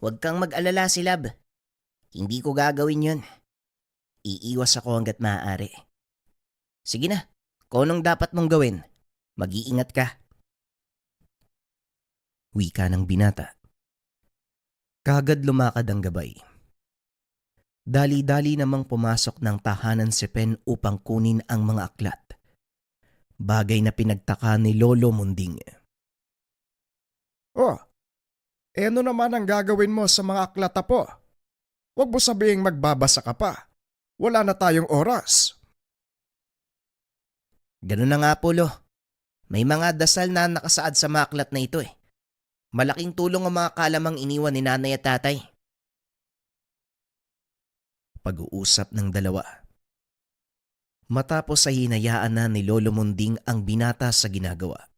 Huwag kang mag-alala, Silab. Hindi ko gagawin yun. Iiwas ako hanggat maaari. Sige na, kung anong dapat mong gawin, mag-iingat ka. Wika ng binata. Kagad lumakad ang gabay. Dali-dali namang pumasok ng tahanan si Pen upang kunin ang mga aklat. Bagay na pinagtaka ni Lolo Munding. Oh, ano naman ang gagawin mo sa mga aklat, Apo? Huwag mo sabihing magbabasa ka pa. Wala na tayong oras. Ganun na nga po, Lo. May mga dasal na nakasaad sa mga aklat na ito eh. Malaking tulong ang mga kalamang iniwan ni nanay at tatay. Pag-uusap ng dalawa. Matapos ay hinayaan na ni Lolo Munding ang binata sa ginagawa.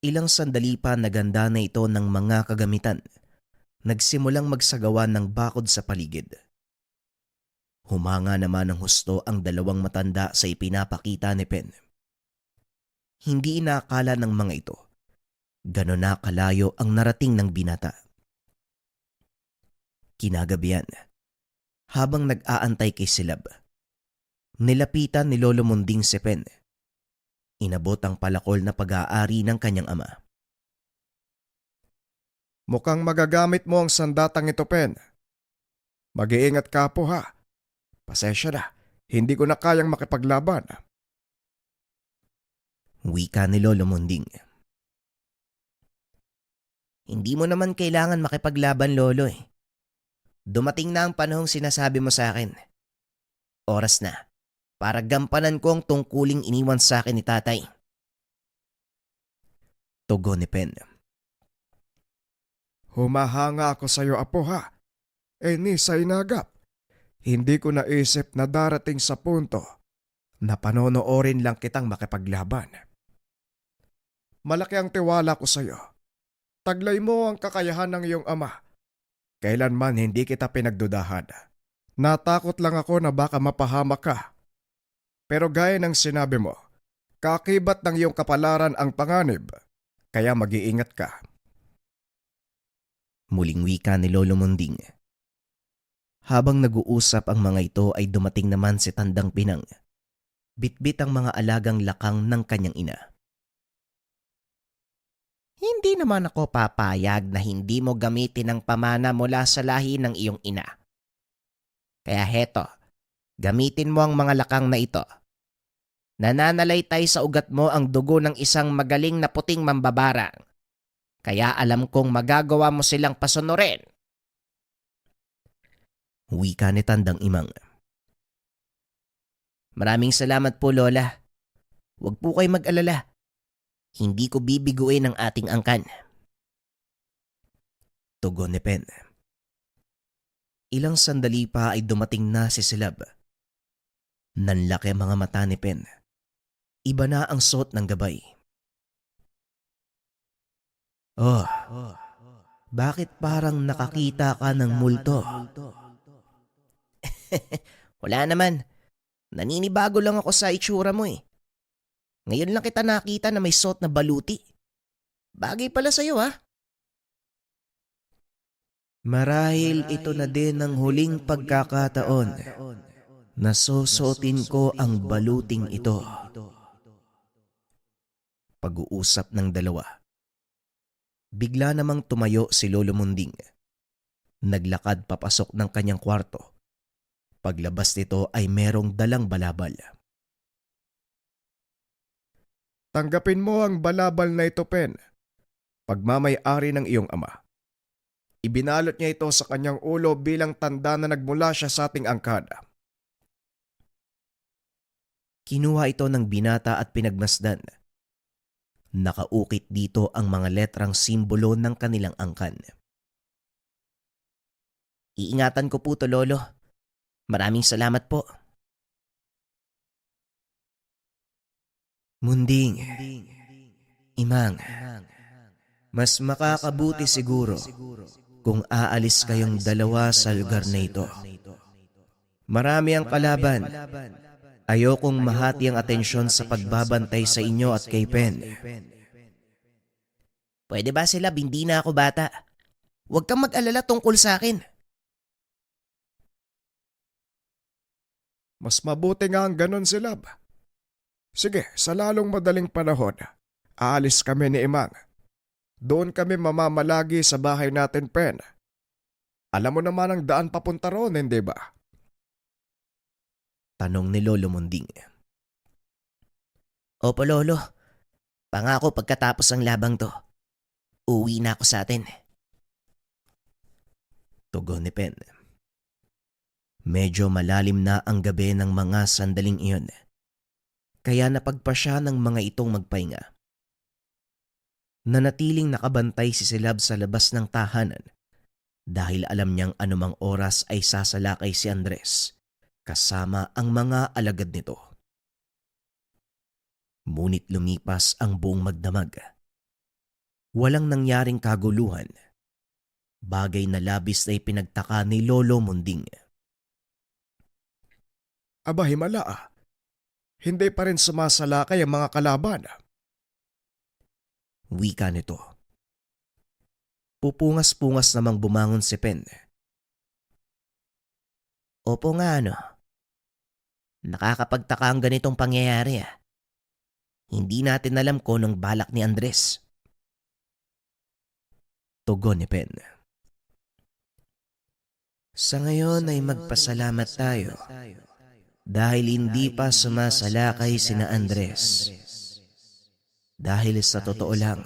Ilang sandali pa naganda na ito ng mga kagamitan. Nagsimulang magsagawa ng bakod sa paligid. Humanga naman ng husto ang dalawang matanda sa ipinapakita ni Pen. Hindi inaakala ng mga ito. Ganon na kalayo ang narating ng binata. Kinagabihan, habang nag-aantay kay Silab, nilapitan ni Lolo Munding si Pen. Inabot ang palakol na pag-aari ng kanyang ama. Mukhang magagamit mo ang sandatang ito, Pen. Mag-iingat ka po ha. Pasensya na, hindi ko na kayang makipaglaban. Wika ni Lolo Munding. Hindi mo naman kailangan makipaglaban, Lolo eh. Dumating na ang panahong sinasabi mo sa akin. Oras na para gampanan ko ang tungkuling iniwan sa akin ni tatay. Tugon ni Pen. Humahanga ako sa iyo, Apo ha. Ni sa inagap. Hindi ko naisip na darating sa punto na panonoorin lang kitang makipaglaban. Malaki ang tiwala ko sa iyo. Taglay mo ang kakayahan ng iyong ama. Kailanman hindi kita pinagdudahan. Natakot lang ako na baka mapahamak ka. Pero gaya ng sinabi mo, kakibat ng iyong kapalaran ang panganib, kaya mag-iingat ka. Muling wika ni Lolo Munding. Habang nag-uusap ang mga ito ay dumating naman si Tandang Pinang. Bitbit ang mga alagang lakang ng kanyang ina. Hindi naman ako papayag na hindi mo gamitin ang pamana mula sa lahi ng iyong ina. Kaya heto, gamitin mo ang mga lakang na ito. Nananalaytay sa ugat mo ang dugo ng isang magaling na puting mambabarang. Kaya alam kong magagawa mo silang pasunurin. Wika ni Tandang Imang. Maraming salamat po, Lola. Huwag po kayo mag-alala. Hindi ko bibiguin ang ating angkan. Tugon ni Pen. Ilang sandali pa ay dumating na si Silab. Nanlaki ang mga mata ni Pen. Iba na ang suot ng gabay. Oh, bakit parang nakakita ka ng multo? Wala naman. Naninibago lang ako sa itsura mo eh. Ngayon lang kita nakita na may suot na baluti. Bagay pala sa'yo ha. Marahil ito na din ang huling pagkakataon na susuotin ko ang baluting ito. Pag-uusap ng dalawa. Bigla namang tumayo si Lolo Munding. Naglakad papasok ng kanyang kwarto. Paglabas nito ay merong dalang balabal. Tanggapin mo ang balabal na ito, Pen. Pagmamay-ari ng iyong ama. Ibinalot niya ito sa kanyang ulo bilang tanda na nagmula siya sa ating angkada. Kinuha ito ng binata at pinagmasdan. Nakaukit dito ang mga letrang simbolo ng kanilang angkan. Iingatan ko po to, Lolo. Maraming salamat po. Munding, Imang, mas makakabuti siguro kung aalis kayong dalawa sa lugar na ito. Marami ang kalaban. Ayokong mahati ang atensyon sa pagbabantay sa inyo at kay Pen. Pwede ba sila? Hindi na ako bata. Huwag kang mag-alala tungkol sa akin. Mas mabuti nga ang ganon si Lab. Sige, sa lalong madaling panahon, aalis kami ni Imang. Doon kami mamamalagi sa bahay natin, Pen. Alam mo naman ang daan papunta roon, hindi ba? Tanong ni Lolo Munding. Opo Lolo, pangako pagkatapos ang labang to, uwi na ako sa atin. Tugon ni Pen. Medyo malalim na ang gabi ng mga sandaling iyon, kaya napagpasya ng mga itong magpahinga. Nanatiling nakabantay si Silab sa labas ng tahanan dahil alam niyang anumang oras ay sasalakay si Andres kasama ang mga alagad nito. Ngunit lumipas ang buong magdamag. Walang nangyaring kaguluhan, bagay na labis na ipinagtaka ni Lolo Munding. Aba himala. Hindi pa rin sumasalakay ang mga kalaban. Wika nito. Pupungas-pungas namang bumangon si Pen. Opo nga nakakapagtaka ang ganitong pangyayari Hindi natin alam kung anong balak ni Andres. Tugon ni Pen. Sa ngayon ay magpasalamat tayo dahil hindi pa sumasalakay sina Andres. Dahil sa totoo lang,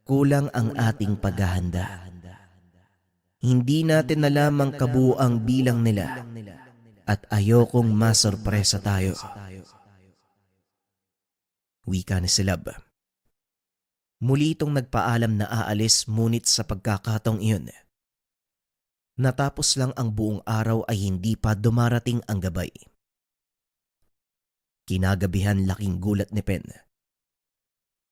kulang ang ating paghahanda. Hindi natin alam ang kabuuang bilang nila at ayokong masorpresa tayo. Wika ni Silab. Muli itong nagpaalam na aalis, ngunit sa pagkakataong iyon, natapos lang ang buong araw ay hindi pa dumarating ang gabay. Kinagabihan laking gulat ni Pen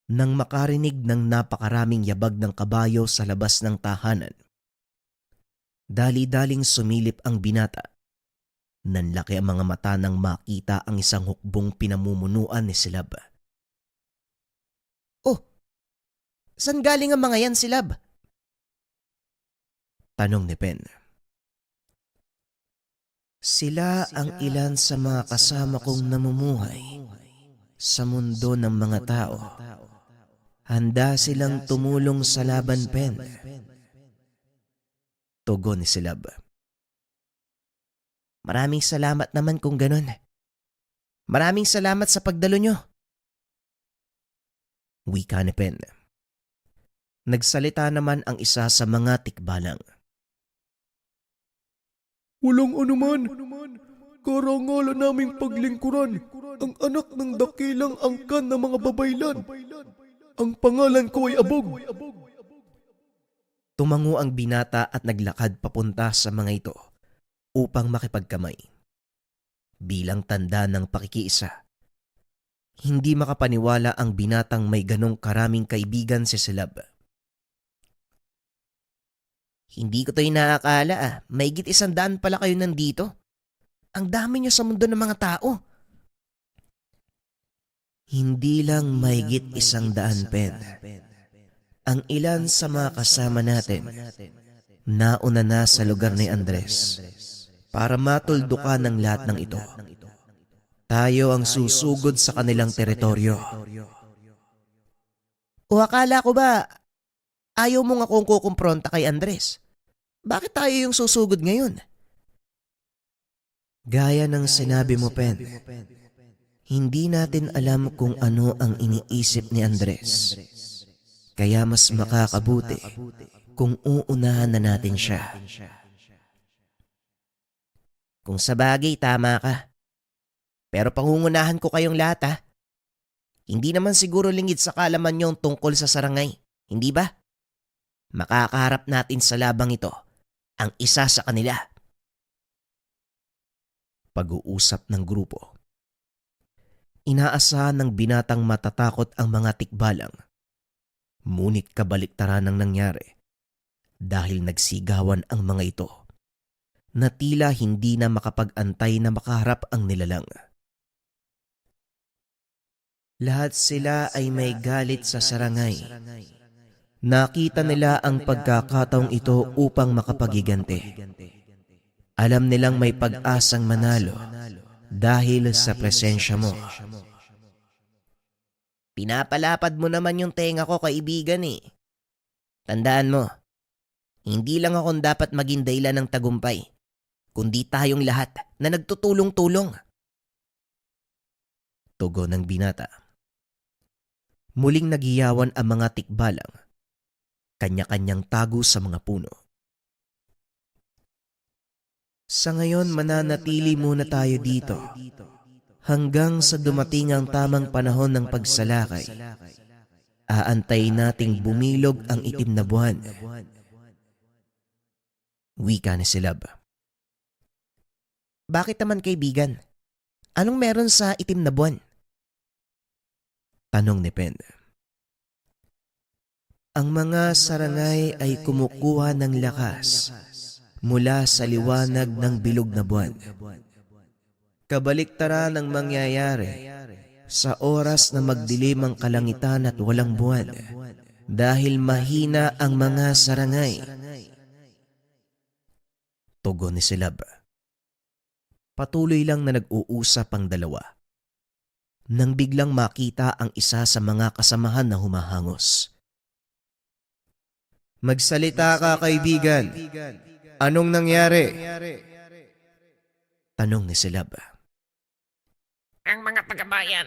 nang makarinig ng napakaraming yabag ng kabayo sa labas ng tahanan. Dali-daling sumilip ang binata. Nanlaki ang mga mata nang makita ang isang hukbong pinamumunuan ni Silab. Oh, saan galing ang mga yan, Silab? Tanong ni Pen. Sila ang ilan sa mga kasama kong namumuhay sa mundo ng mga tao. Handa silang tumulong sa laban, Pen. Tugon ni Silab. Maraming salamat naman kung ganun. Maraming salamat sa pagdalo nyo. Wika ni Pen. Nagsalita naman ang isa sa mga tikbalang. Walang anuman. Karangalan naming paglingkuran ang anak ng dakilang angkan ng mga babaylan. Ang pangalan ko ay Abog. Tumango ang binata at naglakad papunta sa mga ito upang makipagkamay. Bilang tanda ng pakikiisa, hindi makapaniwala ang binatang may ganong karaming kaibigan si Silab. Hindi ko to inaakala Maigit 100 pala kayo nandito. Ang dami niyo sa mundo ng mga tao. Hindi lang maigit 100, Pen. Ang ilan sa mga kasama natin nauna na sa lugar ni Andres para matuldukan ng lahat ng ito. Tayo ang susugod sa kanilang teritoryo. O akala ko ba ayaw mo nga akong kukumpronta kay Andres? Bakit tayo yung susugod ngayon? Gaya ng sinabi mo, Pen, hindi natin alam kung ano ang iniisip ni Andres. Kaya mas makakabuti kung uunahan na natin siya. Kung sabagay, tama ka. Pero pangungunahan ko kayong lahat Hindi naman siguro lingid sa kalaman nyo tungkol sa sarangay, hindi ba? Makakaharap natin sa labang ito ang isa sa kanila. Pag-uusap ng grupo. Inaasahan ng binatang matatakot ang mga tikbalang. Ngunit kabaliktaran ang nangyari dahil nagsigawan ang mga ito na tila hindi na makapag-antay na makaharap ang nilalang. Lahat sila ay may galit sa sarangay Nakita nila ang pagkakataong ito upang makapagigante. Alam nilang may pag-asang manalo dahil sa presensya mo. Pinapalapad mo naman yung tenga ko, kaibigan eh. Tandaan mo, hindi lang ako dapat maging dahilan ng tagumpay, kundi tayong lahat na nagtutulong-tulong. Tugon ng binata. Muling nagiyawan ang mga tikbalang, kanya-kanyang tago sa mga puno. Sa ngayon, mananatili muna tayo dito hanggang sa dumating ang tamang panahon ng pagsalakay. Aantayin nating bumilog ang itim na buwan. Wika ni Silab. Bakit naman, kaibigan? Anong meron sa itim na buwan? Tanong ni Pen. Ang mga sarangay ay kumukuha ng lakas mula sa liwanag ng bilog na buwan. Kabaliktaran ang mangyayari sa oras na magdilim ang kalangitan at walang buwan dahil mahina ang mga sarangay. Tugon ni Silab. Patuloy lang na nag-uusap ang dalawa nang biglang makita ang isa sa mga kasamahan na humahangos. Magsalita ka, kaibigan. Anong nangyari? Tanong ni Silab. Ang mga tagabayan,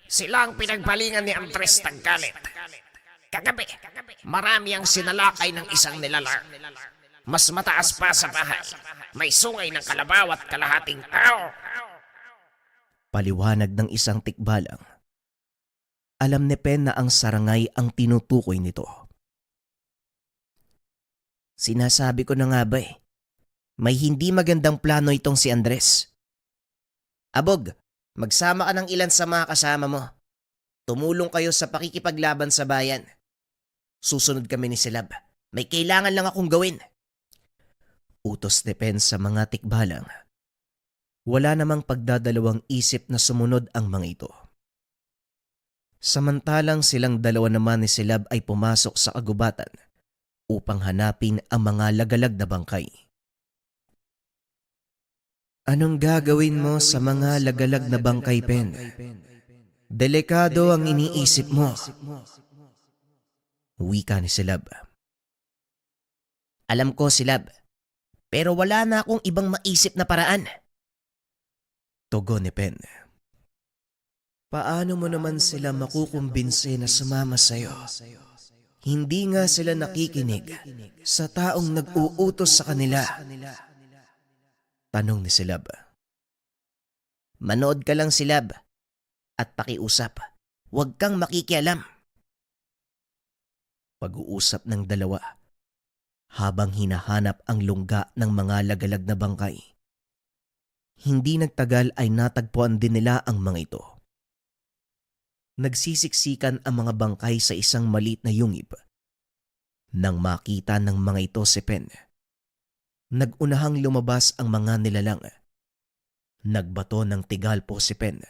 sila ang pinagbalingan ni Andres Tagkalit. Kagabi, marami ang sinalakay ng isang nilalang. Mas mataas pa sa bahay, may sungay ng kalabaw at kalahating tao. Paliwanag ng isang tikbalang. Alam ni Pen na ang sarangay ang tinutukoy nito. Sinasabi ko na nga ba eh, may hindi magandang plano itong si Andres. Abog, magsama ka ng ilan sa mga kasama mo. Tumulong kayo sa pakikipaglaban sa bayan. Susunod kami ni Silab. May kailangan lang akong gawin. Utos ni Pen sa mga tikbalang. Wala namang pagdadalawang isip na sumunod ang mga ito. Samantalang silang dalawa naman ni Silab ay pumasok sa kagubatan upang hanapin ang mga lagalag na bangkay. Anong gagawin mo sa mga lagalag na bangkay, Pen? Delikado ang iniisip mo. Wika ni Silab. Alam ko, Silab, pero wala na akong ibang maisip na paraan. Tugon ni Pen. Paano mo naman sila makukumbinse na sumama sa'yo? Hindi nga sila nakikinig sa taong nag-uutos sa kanila. Tanong ni Silab. Manood ka lang, Silab, at pakiusap. Huwag kang makikialam. Pag-uusap ng dalawa habang hinahanap ang lungga ng mga lagalag na bangkay. Hindi nagtagal ay natagpuan din nila ang mga ito. Nagsisiksikan ang mga bangkay sa isang maliit na yungib. Nang makita ng mga ito si Pen, nagunahang lumabas ang mga nilalang. Nagbato ng tigal po si Pen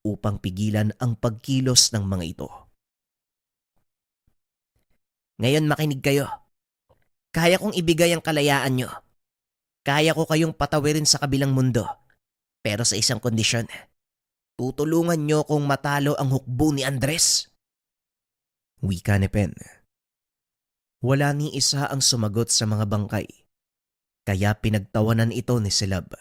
upang pigilan ang pagkilos ng mga ito. Ngayon makinig kayo. Kaya kong ibigay ang kalayaan nyo. Kaya ko kayong patawirin sa kabilang mundo. Pero sa isang kondisyon. Tutulungan nyo kung matalo ang hukbo ni Andres. Wika ni Pen. Wala ni isa ang sumagot sa mga bangkay. Kaya pinagtawanan ito ni Silab.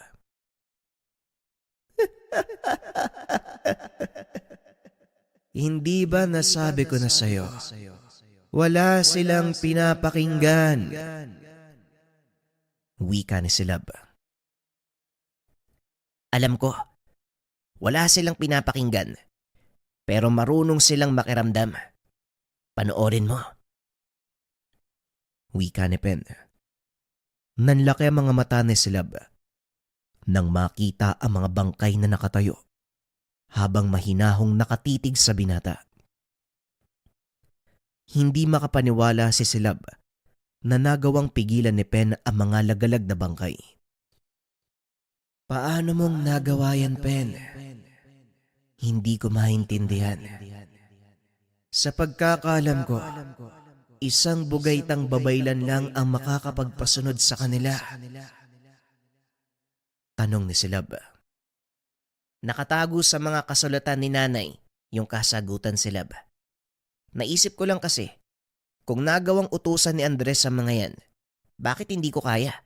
Hindi ba nasabi ko na sa'yo? Wala silang pinapakinggan. Wika ni Silab. Alam ko, wala silang pinapakinggan, pero marunong silang makiramdam. Panoorin mo. Wika ni Pen. Nanlaki ang mga mata ni Silab nang makita ang mga bangkay na nakatayo habang mahinahong nakatitig sa binata. Hindi makapaniwala si Silab na nagawang pigilan ni Pen ang mga lagalag na bangkay. Paano mong nagawa yan, Pen? Hindi ko maintindihan. Sa pagkakaalam ko, isang bugaytang babaylan lang ang makakapagpasunod sa kanila? Tanong ni Silab. Nakatago sa mga kasulatan ni nanay yung kasagutan, Silab. Naisip ko lang kasi, kung nagawang utusan ni Andres sa mga yan, bakit hindi ko kaya?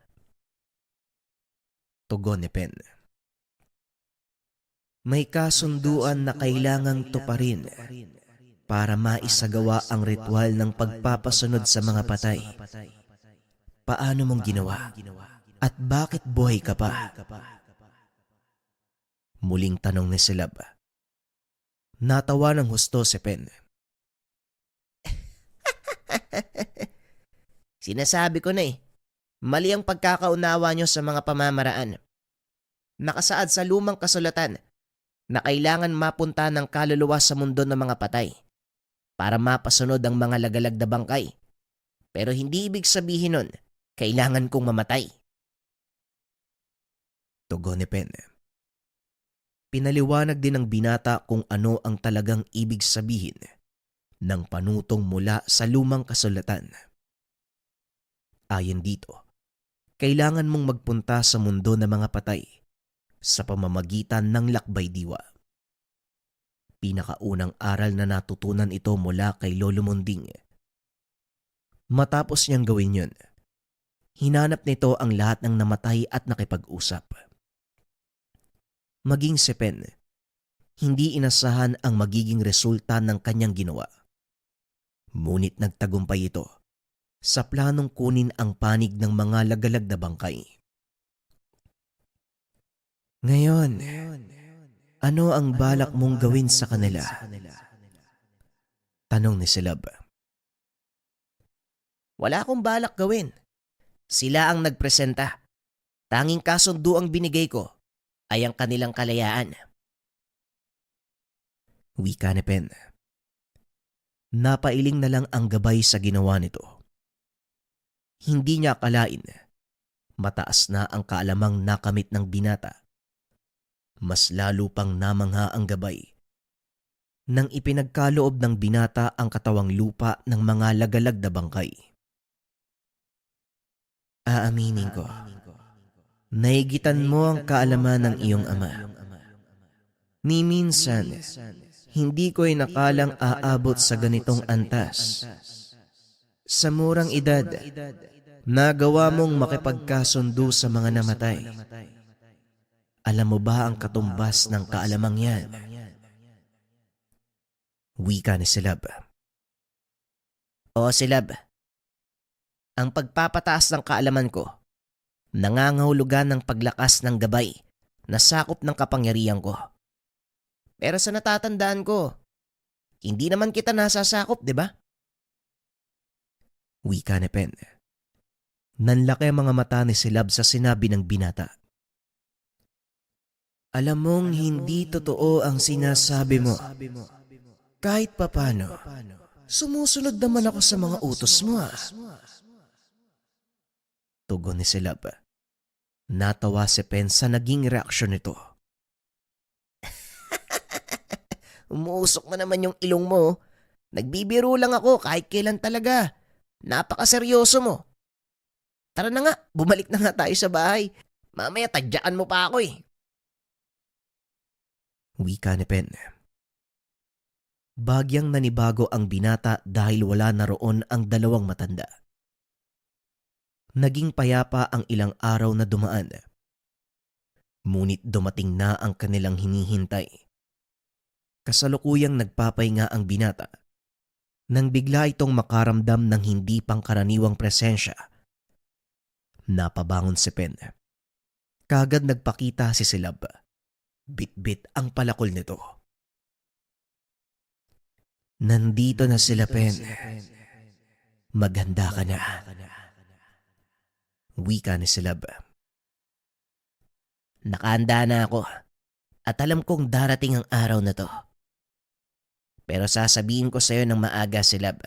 Tugon ni Pen. May kasunduan na kailangang tuparin para maisagawa ang ritual ng pagpapasunod sa mga patay. Paano mong ginawa? At bakit buhay ka pa? Muling tanong ni Silab. Natawa ng husto si Pen. Sinasabi ko na mali ang pagkakaunawa nyo sa mga pamamaraan. Nakasaad sa lumang kasulatan na kailangan mapunta ng kaluluwa sa mundo ng mga patay para mapasunod ang mga lagalag na bangkay. Pero hindi ibig sabihin nun, kailangan kong mamatay. Tugon ni Pen. Pinaliwanag din ng binata kung ano ang talagang ibig sabihin ng panutong mula sa lumang kasulatan. Ayon dito, kailangan mong magpunta sa mundo ng mga patay sa pamamagitan ng lakbay diwa. Pinakaunang aral na natutunan ito mula kay Lolo Munding. Matapos niyang gawin yun, hinanap nito ang lahat ng namatay at nakipag-usap. Maging si Pen, hindi inasahan ang magiging resulta ng kanyang ginawa. Ngunit nagtagumpay ito sa planong kunin ang panig ng mga lagalag na bangkay. Ngayon, ano ang balak mong gawin sa kanila? Tanong ni Silab. Wala akong balak gawin. Sila ang nagpresenta. Tanging kasundo ang binigay ko ay ang kanilang kalayaan. Wika ni Pen. Napailing na lang ang gabay sa ginawa nito. Hindi niya akalain, mataas na ang kaalamang nakamit ng binata. Mas lalo pang namangha ang gabay nang ipinagkaloob ng binata ang katawang lupa ng mga lagalag na bangkay. Aaminin ko, naigitan mo ang kaalaman ng iyong ama. Ni minsan, hindi ko'y nakalang aabot sa ganitong antas. Sa murang edad, nagawa mong makipagkasundo sa mga namatay. Alam mo ba ang katumbas ng kaalamang yan? Wika ni Silab. O Silab, ang pagpapataas ng kaalaman ko, nangangahulugan ng paglakas ng gabay na sakop ng kapangyarihan ko. Pero sa natatandaan ko, hindi naman kita nasasakop, di ba? Wika ni Pen. Nanlaki ang mga mata ni Silab sa sinabi ng binata. Alam mong hindi totoo ang sinasabi mo. Kahit papano, sumusunod naman ako sa mga utos mo. Tugon ni Silab. Natawa si Pen sa naging reaksyon nito. Umuusok na naman yung ilong mo. Nagbibiro lang ako kahit kailan talaga. Napakaseryoso mo. Tara na nga, bumalik na nga tayo sa bahay. Mamaya tadyaan mo pa ako . Wika ni Pen. Bagyang nanibago ang binata dahil wala na roon ang dalawang matanda. Naging payapa ang ilang araw na dumaan. Ngunit dumating na ang kanilang hinihintay. Kasalukuyang nagpapahinga ang binata nang bigla itong makaramdam ng hindi pangkaraniwang presensya. Napabangon si Pen. Kagad nagpakita si Silab. Bit-bit ang palakol nito. Nandito na sila, Pen. Maghanda ka na. Wika ni Silab. Nakahanda na ako at alam kong darating ang araw na to. Pero sasabihin ko sa iyo ng maaga, Silab.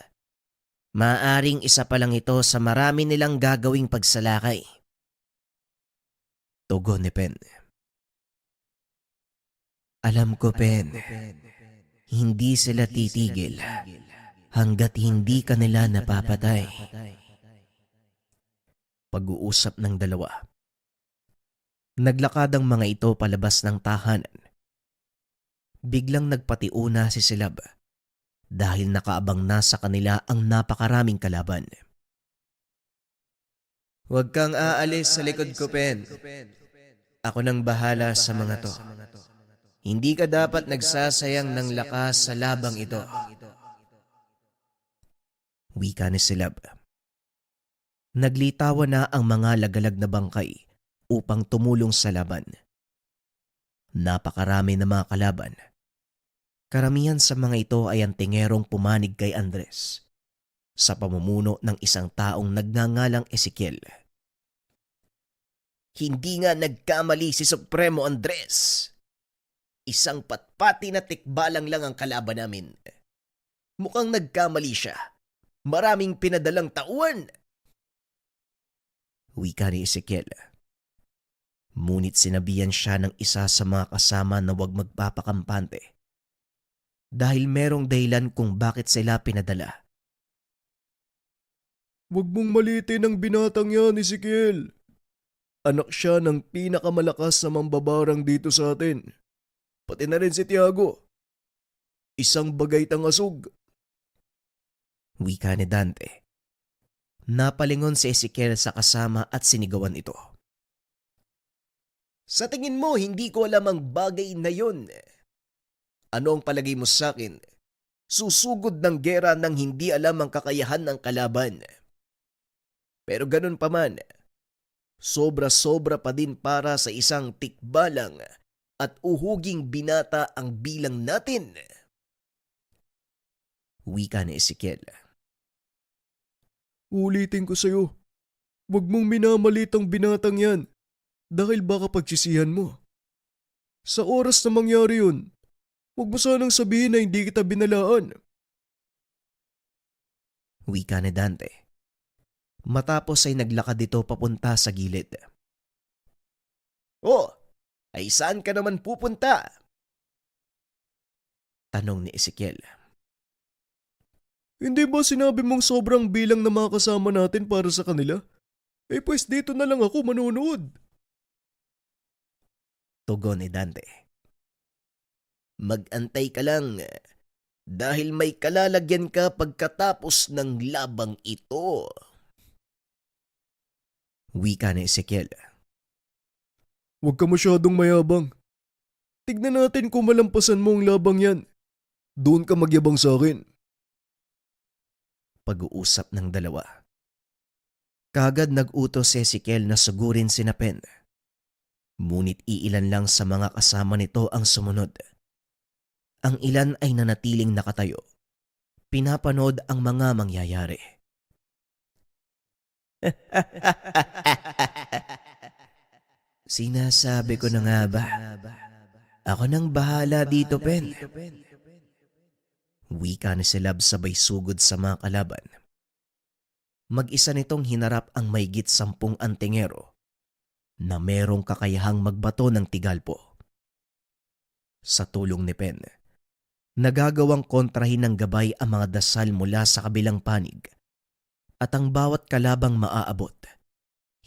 Maaaring isa pa lang ito sa marami nilang gagawing pagsalakay. Tugon ni Pen. Alam ko, Pen, hindi sila titigil hanggat hindi ka nila napapatay. Pag-uusap ng dalawa. Naglakad ang mga ito palabas ng tahanan. Biglang nagpatiuna si Silab dahil nakaabang na sa kanila ang napakaraming kalaban. Huwag kang aalis sa likod ko, Pen. Ako nang bahala sa mga to. Hindi ka dapat nagsasayang ng lakas sa labang ito. Wika ni Silab. Naglitawan na ang mga lagalag na bangkay upang tumulong sa laban. Napakarami na mga kalaban. Karamihan sa mga ito ay ang tingerong pumanig kay Andres sa pamumuno ng isang taong nagngangalang Ezekiel. Hindi nga nagkamali si Supremo Andres. Isang patpati na tikbalang lang ang kalaban namin. Mukhang nagkamali siya. Maraming pinadalang tauhan. Wika ni Ezekiel. Ngunit sinabihan siya ng isa sa mga kasama na huwag magpapakampante dahil merong dahilan kung bakit sila pinadala. Huwag mong malitin ang binatang yan, Ezekiel. Anak siya ng pinakamalakas na mambabarang dito sa atin. Pati na rin si Tiago. Isang bagay tangasog. Wika ni Dante. Napalingon si Ezekiel sa kasama at sinigawan ito. Sa tingin mo, hindi ko alam ang bagay na yun. Ano ang palagay mo sa akin? Susugod ng gera nang hindi alam ang kakayahan ng kalaban. Pero ganun pa man, sobra-sobra pa din para sa isang tikbalang at uhuging binata ang bilang natin. Wika ni Ezekiel. Ulitin ko sa'yo. Huwag mong minamalit ang binatang yan dahil baka pagsisihan mo. Sa oras na mangyari yun, huwag mo sanang sabihin na hindi kita binalaan. Wika ni Dante. Matapos ay naglakad ito papunta sa gilid. Oh, ay saan ka naman pupunta? Tanong ni Ezekiel. Hindi ba sinabi mong sobrang bilang na mga kasama natin para sa kanila? Eh pues dito na lang ako manonood. Tugon ni Dante. Mag-antay ka lang dahil may kalalagyan ka pagkatapos ng labang ito. Wika ni Ezekiel. Huwag ka masyadong mayabang. Tignan natin kung malampasan mo ang labang yan. Doon ka magyabang sa akin. Pag-uusap ng dalawa. Kagad nag-utos si Ezekiel na sugurin si Pen. Ngunit iilan lang sa mga kasama nito ang sumunod. Ang ilan ay nanatiling nakatayo. Pinapanood ang mga mangyayari. Sinasabi ko na nga ba? Ako nang bahala dito, Pen. Wika ni Silab sabay sugod sa mga kalaban. Mag-isa nitong hinarap ang maigit 10 antingero na merong kakayahang magbato ng tigalpo. Sa tulong ni Pen, nagagawang kontrahin ng gabay ang mga dasal mula sa kabilang panig at ang bawat kalabang maaabot,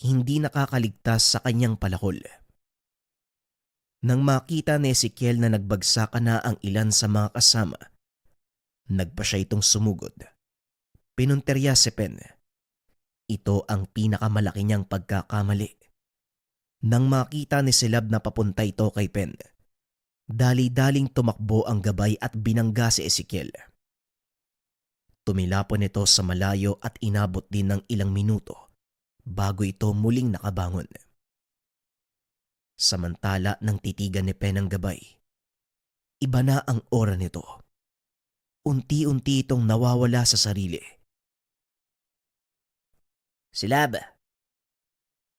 hindi nakakaligtas sa kanyang palakol. Nang makita ni Ezekiel na nagbagsakan na ang ilan sa mga kasama, nagpa siya itong sumugod. Pinunterya si Pen. Ito ang pinakamalaki niyang pagkakamali. Nang makita ni Silab na papunta ito kay Pen, dali-daling tumakbo ang gabay at binangga si Ezekiel. Tumilapon ito sa malayo at inabot din ng ilang minuto bago ito muling nakabangon. Samantala nang titigan ni Pen ang gabay, iba na ang aura nito. Unti-unti itong nawawala sa sarili. Silab,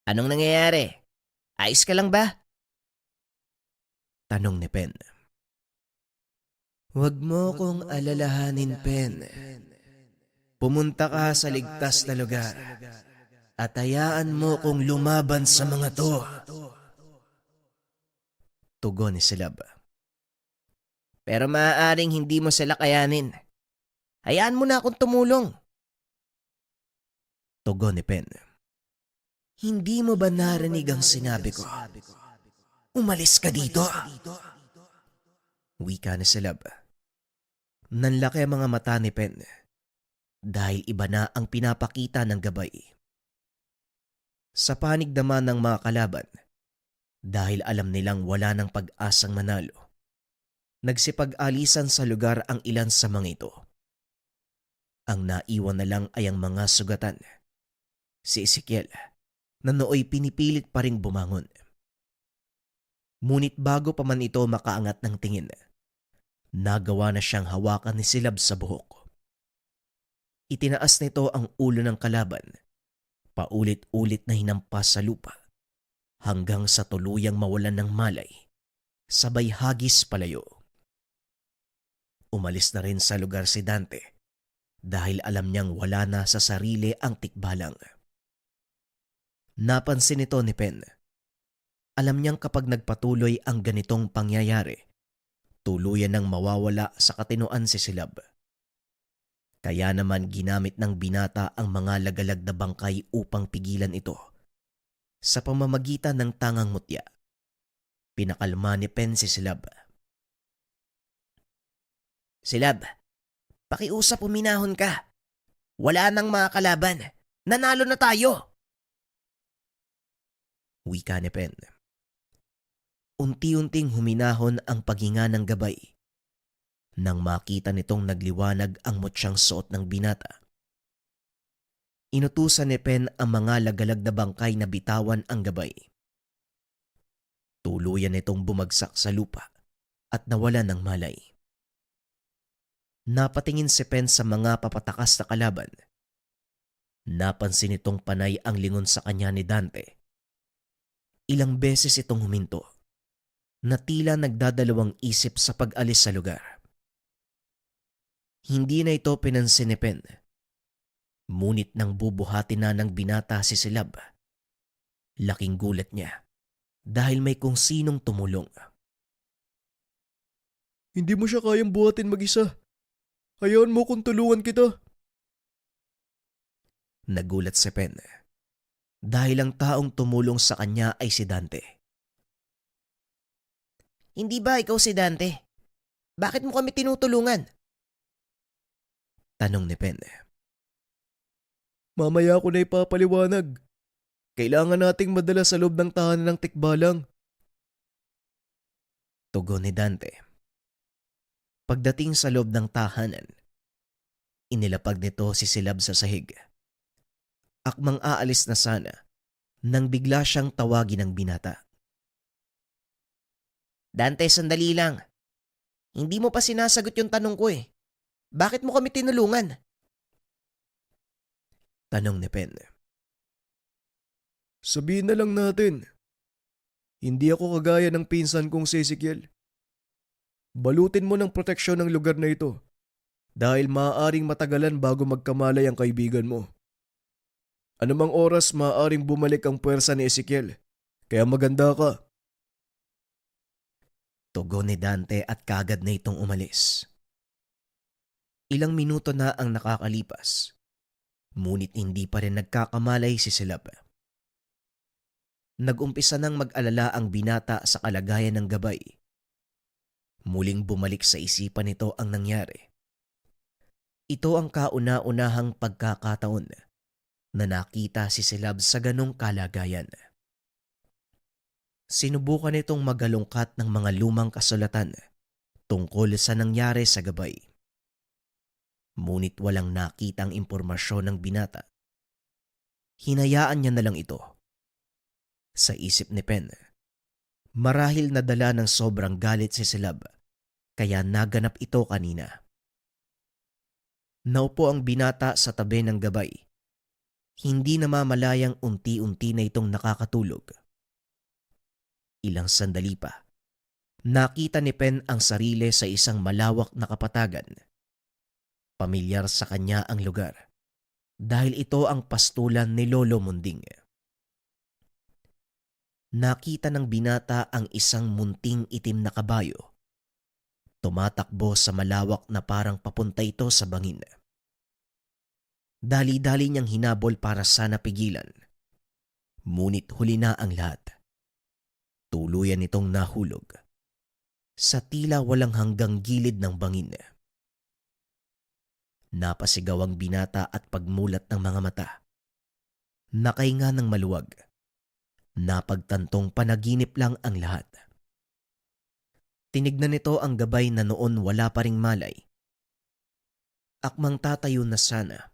anong nangyayari? Ayos ka lang ba? Tanong ni Pen. Huwag mo kong alalahanin, Pen. Pumunta ka sa ligtas na lugar at hayaan mo kong lumaban sa mga to. Tugon ni Silab. Pero maaaring hindi mo sila kayanin. Hayaan mo na akong tumulong. Tugon ni Pen. Hindi mo ba narinig ang sinabi ko? Umalis ka dito. Wika ni Silab. Nanlaki ang mga mata ni Pen dahil iba na ang pinapakita ng gabay. Sa panig naman ng mga kalaban, dahil alam nilang wala ng pag-asang manalo, nagsipag-alisan sa lugar ang ilan sa mga ito. Ang naiwan na lang ay ang mga sugatan. Si Ezekiel, na nooy pinipilit pa ring bumangon. Ngunit bago pa man ito makaangat ng tingin, nagawa na siyang hawakan ni Silab sa buhok. Itinaas nito ang ulo ng kalaban, paulit-ulit na hinampas sa lupa, hanggang sa tuluyang mawalan ng malay, sabay hagis palayo. Umalis na rin sa lugar si Dante dahil alam niyang wala na sa sarili ang tikbalang. Napansin ito ni Pen. Alam niyang kapag nagpatuloy ang ganitong pangyayari, tuluyan nang mawawala sa katinoan si Silab. Kaya naman ginamit ng binata ang mga lagalag na bangkay upang pigilan ito. Sa pamamagitan ng tangang mutya, pinakalma ni Pen si Silab. Silab, pakiusap uminahon ka. Wala nang mga kalaban. Nanalo na tayo. Wika ni Pen. Unti-unting huminahon ang paghinga ng gabay nang makita nitong nagliwanag ang mutsyang suot ng binata. Inutusan ni Pen ang mga lagalag na bangkay na bitawan ang gabay. Tuluyan itong bumagsak sa lupa at nawala ng malay. Napatingin si Pen sa mga papatakas na kalaban. Napansin itong panay ang lingon sa kanya ni Dante. Ilang beses itong huminto, na tila nagdadalawang isip sa pag-alis sa lugar. Hindi na ito pinansin ni Pen. Ngunit nang bubuhati na ng binata si Silab, laking gulat niya dahil may kung sinong tumulong. Hindi mo siya kayang buhatin mag-isa. Hayaan mo kung tulungan kita. Nagulat si Pen dahil ang taong tumulong sa kanya ay si Dante. Hindi ba ikaw si Dante? Bakit mo kami tinutulungan? Tanong ni Pen. Mamaya ko na ipapaliwanag. Kailangan nating madala sa loob ng tahanan ng tikbalang. Tugon ni Dante. Pagdating sa loob ng tahanan, inilapag nito si Silab sa sahig. Akmang aalis na sana nang bigla siyang tawagin ng binata. Dante, sandali lang. Hindi mo pa sinasagot yung tanong ko eh. Bakit mo kami tinulungan? Tanong ni Pen. Sabihin na lang natin. Hindi ako kagaya ng pinsan kong si Ezekiel. Balutin mo ng proteksyon ng lugar na ito dahil maaaring matagalan bago magkamalay ang kaibigan mo. Anumang oras maaaring bumalik ang puwersa ni Ezekiel, kaya maganda ka. Tugon ni Dante at kagad na itong umalis. Ilang minuto na ang nakakalipas, ngunit hindi pa rin nagkakamalay si Silab. Nag-umpisa nang mag-alala ang binata sa kalagayan ng gabay. Muling bumalik sa isipan nito ang nangyari. Ito ang kauna-unahang pagkakataon na nakita si Silab sa ganong kalagayan. Sinubukan itong magalungkat ng mga lumang kasulatan tungkol sa nangyari sa gabay. Ngunit walang nakitang impormasyon ng binata. Hinayaan niya na lang ito. Sa isip ni Pen, marahil nadala ng sobrang galit si Silab, kaya naganap ito kanina. Naupo ang binata sa tabi ng gabay. Hindi namamalayang unti-unti na itong nakakatulog. Ilang sandali pa, nakita ni Pen ang sarili sa isang malawak na kapatagan. Pamilyar sa kanya ang lugar dahil ito ang pastulan ni Lolo Munding. Nakita ng binata ang isang munting itim na kabayo. Tumatakbo sa malawak na parang papunta ito sa bangin. Dali-dali niyang hinabol para sana pigilan. Ngunit huli na ang lahat. Tuluyan itong nahulog sa tila walang hanggang gilid ng bangin. Napasigaw ang binata at pagmulat ng mga mata. Nakahinga ng maluwag. Napagtantong panaginip lang ang lahat. Tinignan nito ang gabay na noon wala pa ring malay. Akmang tatayo na sana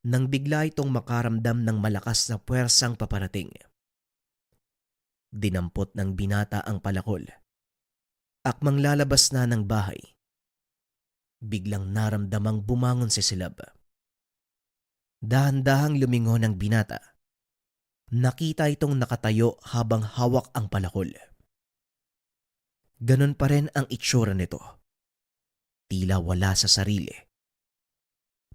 nang bigla itong makaramdam ng malakas na puwersang paparating. Dinampot ng binata ang palakol. Akmang lalabas na ng bahay. Biglang naramdamang bumangon si Silab. Dahan-dahang lumingon ang binata. Nakita itong nakatayo habang hawak ang palakol. Ganon pa rin ang itsura nito. Tila wala sa sarili.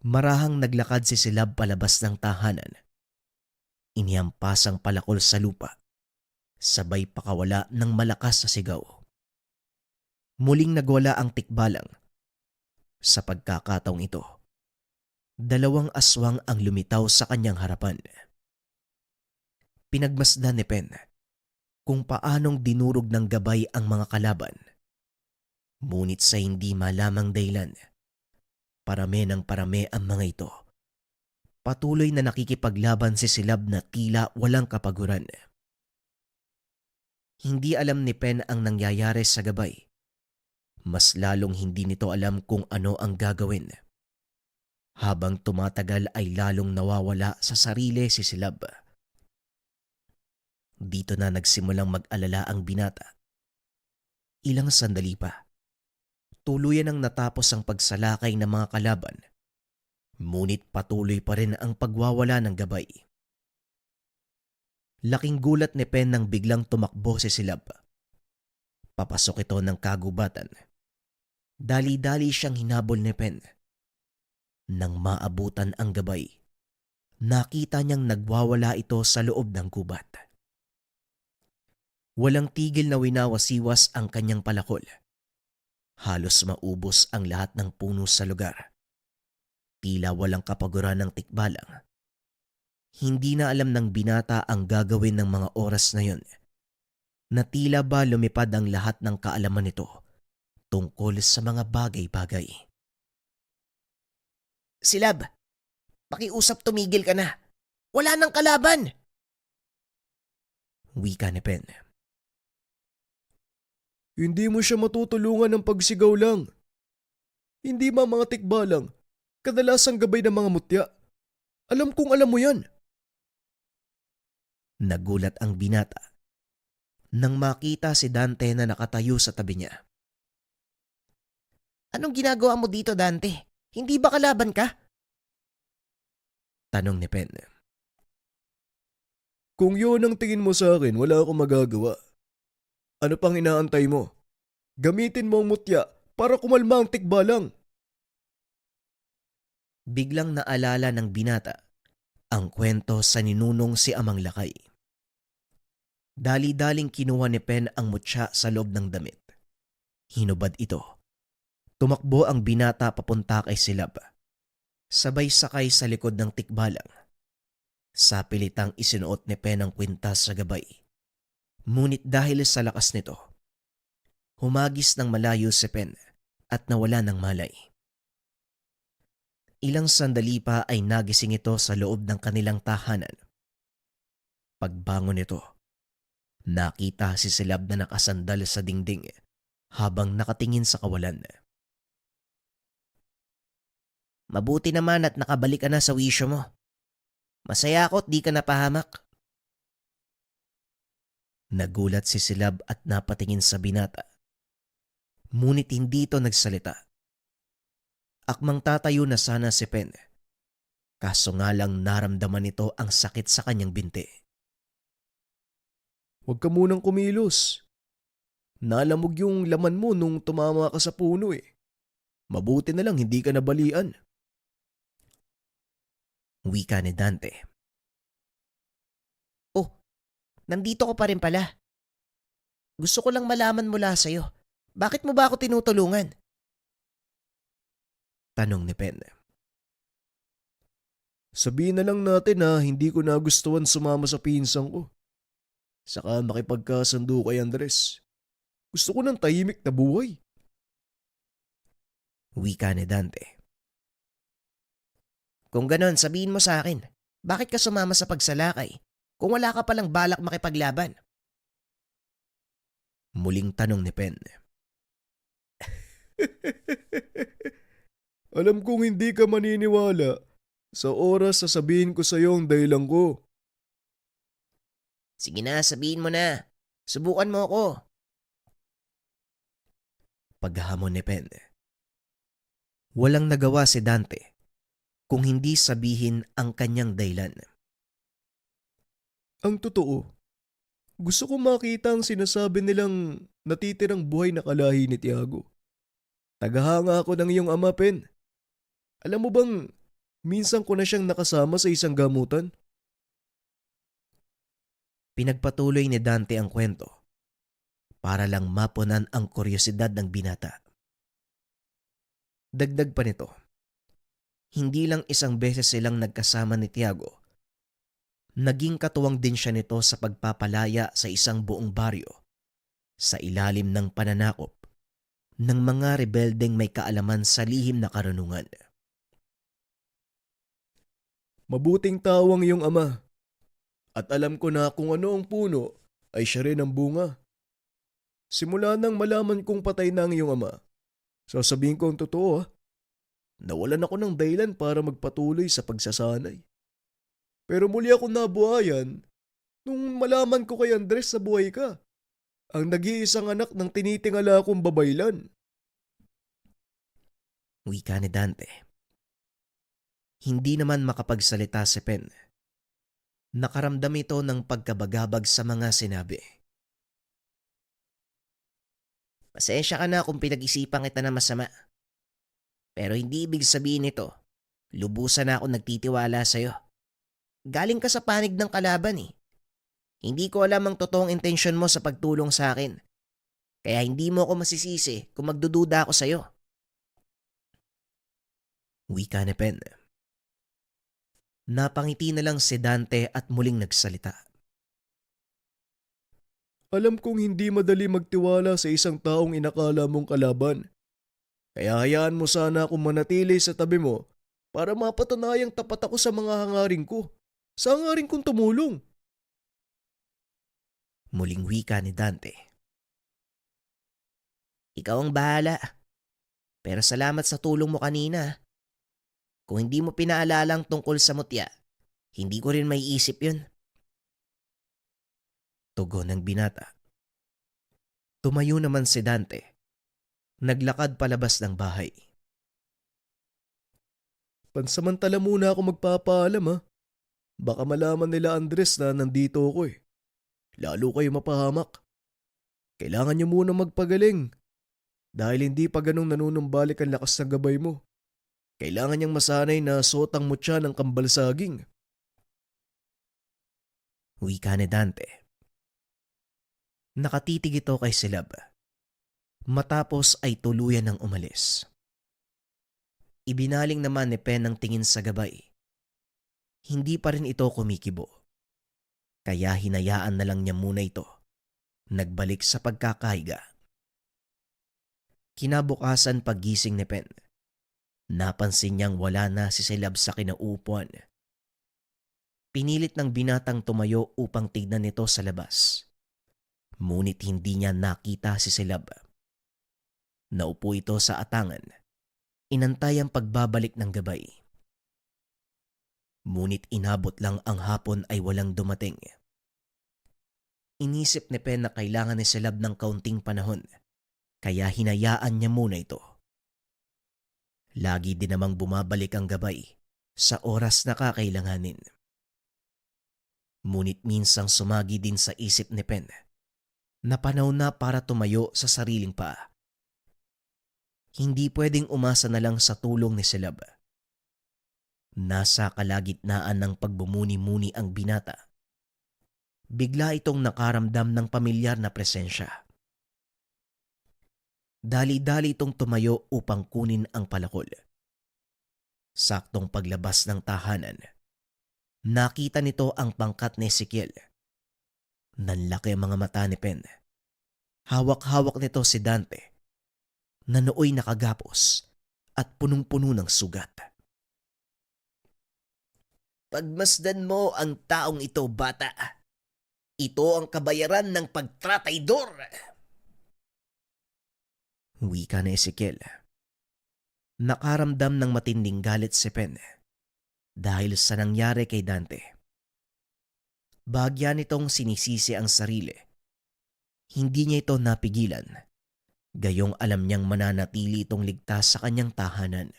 Marahang naglakad si Silab palabas ng tahanan. Inihampas ang palakol sa lupa. Sabay pakawala ng malakas na sigaw. Muling nagwala ang tikbalang. Sa pagkakataong ito, 2 aswang ang lumitaw sa kanyang harapan. Pinagmasdan ni Pen kung paanong dinurog ng gabay ang mga kalaban. Ngunit sa hindi malamang dahilan, parami ng parami ang mga ito. Patuloy na nakikipaglaban si Silab na tila walang kapaguran. Hindi alam ni Pen ang nangyayari sa gabay. Mas lalong hindi nito alam kung ano ang gagawin. Habang tumatagal ay lalong nawawala sa sarili si Silab. Dito na nagsimulang mag-alala ang binata. Ilang sandali pa, tuluyan ang natapos ang pagsalakay ng mga kalaban. Ngunit patuloy pa rin ang pagwawala ng gabay. Laking gulat ni Pen nang biglang tumakbo si Silab. Papasok ito ng kagubatan. Dali-dali siyang hinabol ni Pen. Nang maabutan ang gabay, nakita niyang nagwawala ito sa loob ng gubat. Walang tigil na winawasiwas ang kanyang palakol. Halos maubos ang lahat ng puno sa lugar. Tila walang kapaguran ng tikbalang. Hindi na alam ng binata ang gagawin ng mga oras na yun. Na tila ba lumipad ang lahat ng kaalaman nito tungkol sa mga bagay-bagay. Silab, pakiusap tumigil ka na. Wala nang kalaban. Wika ni Pen. Hindi mo siya matutulungan ng pagsigaw lang. Hindi mga tikbalang, kadalasang gabay ng mga mutya. Alam kong alam mo yan. Nagulat ang binata nang makita si Dante na nakatayo sa tabi niya. Anong ginagawa mo dito, Dante? Hindi ba kalaban ka? Tanong ni Pen. Kung yun ang tingin mo sa akin, wala akong magagawa. Ano pang inaantay mo? Gamitin mo ang mutya para kumalma ang tikbalang. Biglang naalala ng binata ang kwento sa ninunong si Amang Lakay. Dali-daling kinuha ni Pen ang mutya sa loob ng damit. Hinubad ito. Tumakbo ang binata papunta kay Silab. Sabay sakay sa likod ng tikbalang. Sa pilitang isinuot ni Pen ang kwintas sa gabay. Ngunit dahil sa lakas nito, humagis ng malayo si Pen at nawala ng malay. Ilang sandali pa ay nagising ito sa loob ng kanilang tahanan. Pagbangon nito, nakita si Silab na nakasandal sa dingding habang nakatingin sa kawalan. Mabuti naman at nakabalik ka na sa wisyo mo. Masaya ako at di ka napahamak. Nagulat si Silab at napatingin sa binata. Ngunit hindi ito nagsalita. Akmang tatayo na sana si Pen. Kaso nga lang naramdaman nito ang sakit sa kanyang binti. Huwag ka munang kumilos. Nalamog yung laman mo nung tumama ka sa puno eh. Mabuti na lang hindi ka nabalian. Wika ni Dante. Nandito ko pa rin pala. Gusto ko lang malaman mula sa'yo. Bakit mo ba ako tinutulungan? Tanong ni Pen. Sabihin na lang natin na hindi ko nagustuhan sumama sa pinsang ko. Saka makipagkasundo kay Andres. Gusto ko ng tahimik na buhay. Wika ni Dante. Kung ganon, sabihin mo sa akin, bakit ka sumama sa pagsalakay kung wala ka palang balak makipaglaban? Muling tanong ni Pen. Alam kong hindi ka maniniwala. Sa oras sasabihin ko sa iyo ang dahilan ko. Sige na, sabihin mo na. Subukan mo ako. Paghamon ni Pen. Walang nagawa si Dante kung hindi sabihin ang kanyang dahilan. Ang totoo, gusto ko makita ang sinasabi nilang natitirang buhay na kalahi ni Tiago. Tagahanga ako ng iyong ama, Pen. Alam mo bang, minsan ko na siyang nakasama sa isang gamutan? Pinagpatuloy ni Dante ang kwento para lang mapunan ang kuryosidad ng binata. Dagdag pa nito, hindi lang isang beses silang nagkasama ni Tiago. Naging katuwang din siya nito sa pagpapalaya sa isang buong baryo sa ilalim ng pananakop ng mga rebeldeng may kaalaman sa lihim na karunungan. Mabuting tao ang iyong ama. At alam ko na kung ano ang puno ay siya rin ang bunga. Simula nang malaman kong patay na ang iyong ama, sasabihin ko ang totoo, nawalan ako ng dahilan para magpatuloy sa pagsasanay. Pero muli ako nabuhayan nung malaman ko kay Andres na buhay ka, ang nag-iisang anak ng tinitingala akong babaylan. Wika ni Dante. Hindi naman makapagsalita si Pen. Nakaramdam ito ng pagkabagabag sa mga sinabi. Pasensya ka na kung pinag-isipan kita na masama. Pero hindi ibig sabihin nito, lubusan na ako nagtitiwala sa'yo. Galing ka sa panig ng kalaban eh. Hindi ko alam ang totoong intensyon mo sa pagtulong sa akin. Kaya hindi mo ako masisisi kung magdududa ako sa'yo. Wika ni Pen. Napangiti na lang si Dante at muling nagsalita. Alam kong hindi madali magtiwala sa isang taong inakala mong kalaban. Kaya hayaan mo sana akong manatili sa tabi mo para mapatunayang tapat ako sa mga hangarin ko. Sa hangarin kong tumulong. Muling wika ni Dante. Ikaw ang bahala. Pero salamat sa tulong mo kanina. Kung hindi mo pinaalalang tungkol sa mutya, hindi ko rin maiisip yun. Tugon ng binata. Tumayo naman si Dante. Naglakad palabas ng bahay. Pansamantala muna ako magpapaalam ha. Baka malaman nila Andres na nandito ako eh. Lalo kayo mapahamak. Kailangan niyo muna magpagaling. Dahil hindi pa ganong nanunumbalik ang lakas ng gabay mo. Kailangan niyang masanay na sotang mutya ng kambalsaging. Wika ni Dante. Nakatitig ito kay Silab. Matapos ay tuluyan ng umalis. Ibinaling naman ni Pen ang tingin sa gabay. Hindi pa rin ito kumikibo. Kaya hinayaan na lang niya muna ito. Nagbalik sa pagkakahiga. Kinabukasan paggising ni Pen, napansin niyang wala na si Silab sa kinaupuan. Pinilit ng binatang tumayo upang tignan nito sa labas. Ngunit hindi niya nakita si Silab. Naupo ito sa atangan. Inantay ang pagbabalik ng gabay. Ngunit inabot lang ang hapon ay walang dumating. Inisip ni Pen na kailangan ni Silab ng kaunting panahon, kaya hinayaan niya muna ito. Lagi din namang bumabalik ang gabay sa oras na kakailanganin. Ngunit minsang sumagi din sa isip ni Pen na panahon na para tumayo sa sariling paa. Hindi pwedeng umasa na lang sa tulong ni Silab. Nasa kalagitnaan ng pagbumuni-muni ang binata. Bigla itong nakaramdam ng pamilyar na presensya. Dali-dali itong tumayo upang kunin ang palakol. Saktong paglabas ng tahanan, nakita nito ang pangkat ni Ezekiel. Nanlaki ang mga mata ni Pen. Hawak-hawak nito si Dante, na nooy nakagapos at punong-puno ng sugat. Pagmasdan mo ang taong ito, bata. Ito ang kabayaran ng pagtrataydor. Wika ni Ezekiel. Nakaramdam ng matinding galit si Pen dahil sa nangyari kay Dante. Bagya nitong sinisisi ang sarili. Hindi niya ito napigilan, gayong alam niyang mananatili itong ligtas sa kanyang tahanan.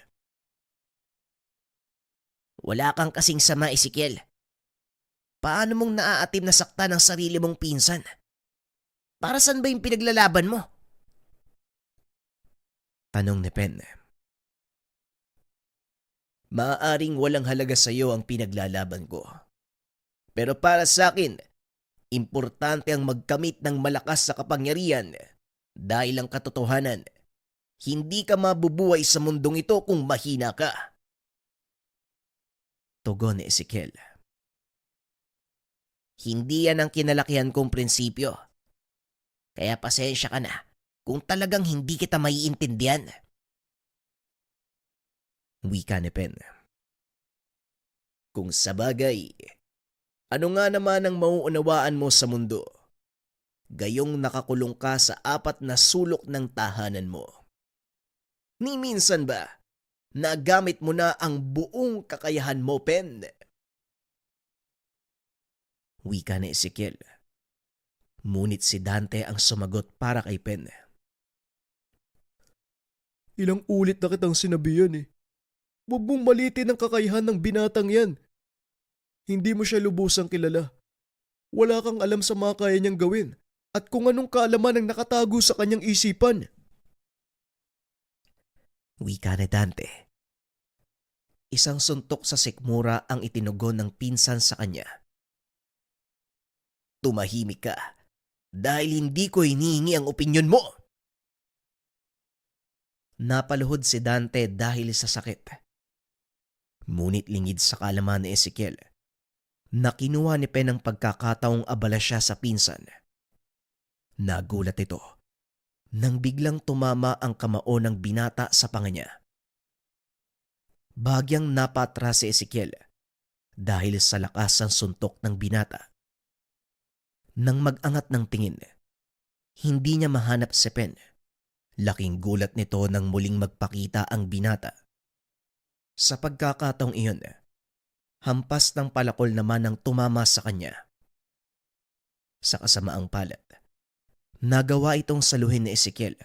Wala kang kasing sama, Ezekiel. Paano mong naaatim na saktan ang sarili mong pinsan? Para saan ba yung pinaglalaban mo? Tanong ni Pen. Maaaring walang halaga sa iyo ang pinaglalaban ko. Pero para sa akin, importante ang magkamit ng malakas sa kapangyarihan dahil ang katotohanan, hindi ka mabubuhay sa mundong ito kung mahina ka. Tugon ni Ezekiel. Hindi yan ang kinalakihan kong prinsipyo. Kaya pasensya ka na kung talagang hindi kita maiintindihan. Wika ni Pen. Kung sabagay, ano nga naman ang mauunawaan mo sa mundo? Gayong nakakulong ka sa 4 na sulok ng tahanan mo. Ni minsan ba, nagamit mo na ang buong kakayahan mo, Pen? Wika ni Ezekiel. Ngunit si Dante ang sumagot para kay Pen. Ilang ulit na kitang sinabihan eh. Huwag mong malitin ang kakayahan ng binatang yan. Hindi mo siya lubusang kilala. Wala kang alam sa mga kaya niyang gawin at kung anong kaalaman ang nakatago sa kanyang isipan. Wika ni Dante. Isang suntok sa sikmura ang itinugon ng pinsan sa kanya. Tumahimik ka dahil hindi ko hinihingi ang opinyon mo. Napaluhod si Dante dahil sa sakit. Ngunit lingid sa kaalaman ni Ezekiel na kinuha ni Pen ang pagkakataong abala siya sa pinsan. Nagulat ito nang biglang tumama ang kamao ng binata sa panga niya. Bagyang napatras si Ezekiel dahil sa lakas ng suntok ng binata. Nang mag-angat ng tingin, hindi niya mahanap si Pen. Laking gulat nito nang muling magpakita ang binata. Sa pagkakataong iyon, hampas ng palakol naman ang tumama sa kanya. Sa kasamaang palad, nagawa itong saluhin ni Ezekiel.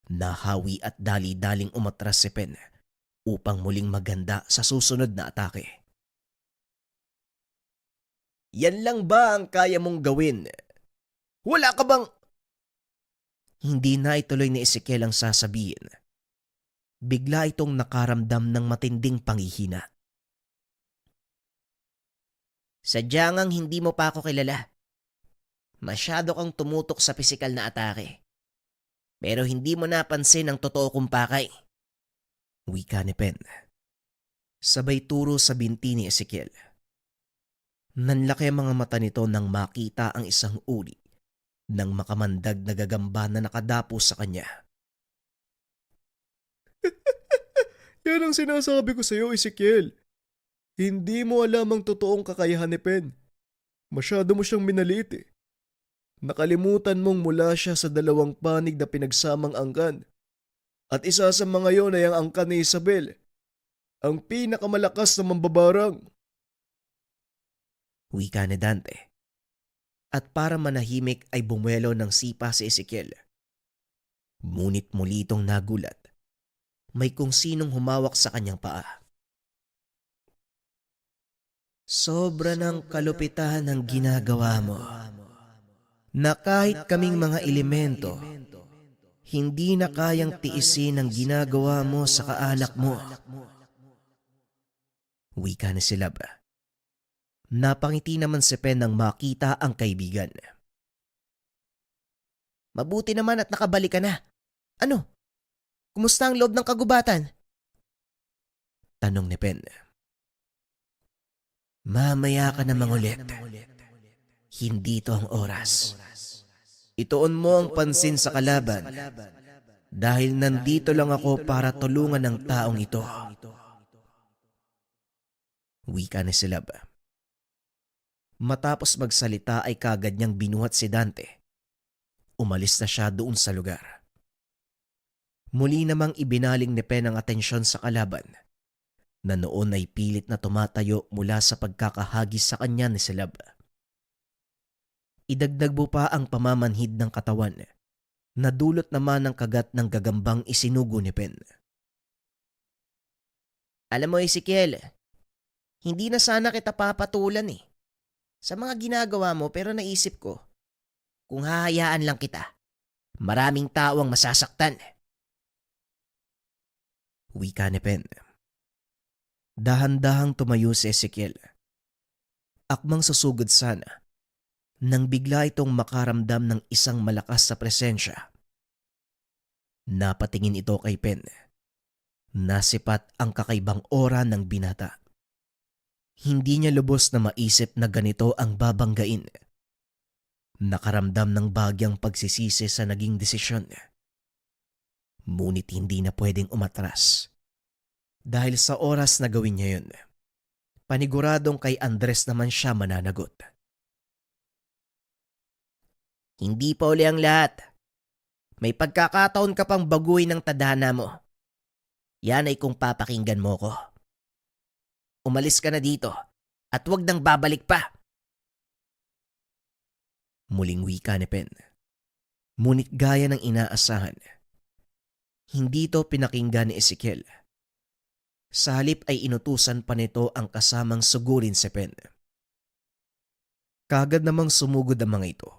Nahawi at dali-daling umatras si Pen upang muling maganda sa susunod na atake. Yan lang ba ang kaya mong gawin? Wala ka bang... Hindi na ituloy ni Ezekiel ang sasabihin. Bigla itong nakaramdam ng matinding panghihina. Sadyang ngang hindi mo pa ako kilala. Masyado kang tumutok sa pisikal na atake. Pero hindi mo napansin ang totoo kong pakay. Wika ni Pen. Sabay turo sa binti ni Ezekiel. Nanlaki ang mga mata nito nang makita ang isang uri ng makamandag na gagamba na nakadapo sa kanya. Yan ang sinasabi ko sa iyo, Ezekiel. Hindi mo alam ang totoong kakayahan ni Pen. Masyado mo siyang minaliit eh. Nakalimutan mong mula siya sa 2 panig na pinagsamang angkan. At isa sa mga yon ay ang angkan ni Isabel, ang pinakamalakas na mambabarang. Wika ni Dante. At para manahimik ay bumuelo ng sipa si Ezekiel. Ngunit muli itong nagulat. May kung sinong humawak sa kanyang paa. Sobra ng kalupitan ang ginagawa mo. Na kahit kaming mga elemento, hindi na kayang tiisin ang ginagawa mo sa kaanak mo. Wika ni Silab. Napangiti naman si Pen nang makita ang kaibigan. Mabuti naman at nakabalik ka na. Ano? Kumusta ang loob ng kagubatan? Tanong ni Pen. Mamaya ka namang ulit. Hindi to ang oras. Ituon mo ang pansin sa kalaban dahil nandito lang ako para tulungan ang taong ito. Wika ni Silab. Matapos magsalita ay kagad niyang binuhat si Dante. Umalis na siya doon sa lugar. Muli namang ibinaling ni Pen ang atensyon sa kalaban na noon ay pilit na tumatayo mula sa pagkakahagis sa kanya ni Silab. Idagdag mo pa ang pamamanhid ng katawan na dulot naman ng kagat ng gagambang isinugo ni Pen. Alam mo, Ezekiel, hindi na sana kita papatulan sa mga ginagawa mo, pero naisip ko, kung hahayaan lang kita, maraming tao ang masasaktan. Wika ni Pen. Dahan-dahang tumayo si Ezekiel. Akmang susugod sana nang bigla itong makaramdam ng isang malakas sa presensya. Napatingin ito kay Pen. Nasipat ang kakaibang aura ng binata. Hindi niya lubos na maisip na ganito ang babanggain. Nakaramdam ng bagyang pagsisisi sa naging desisyon. Ngunit hindi na pwedeng umatras. Dahil sa oras na gawin niya yun, paniguradong kay Andres naman siya mananagot. Hindi pa uli ang lahat. May pagkakataon ka pang baguhin ng tadhana mo. Yan ay kung papakinggan mo ko. Umalis ka na dito at huwag nang babalik pa. Muling wika ni Pen. Ngunit gaya ng inaasahan, hindi ito pinakinggan ni Ezekiel. Sa halip ay inutusan pa nito ang kasamang sugurin si Pen. Kagad namang sumugod ang mga ito.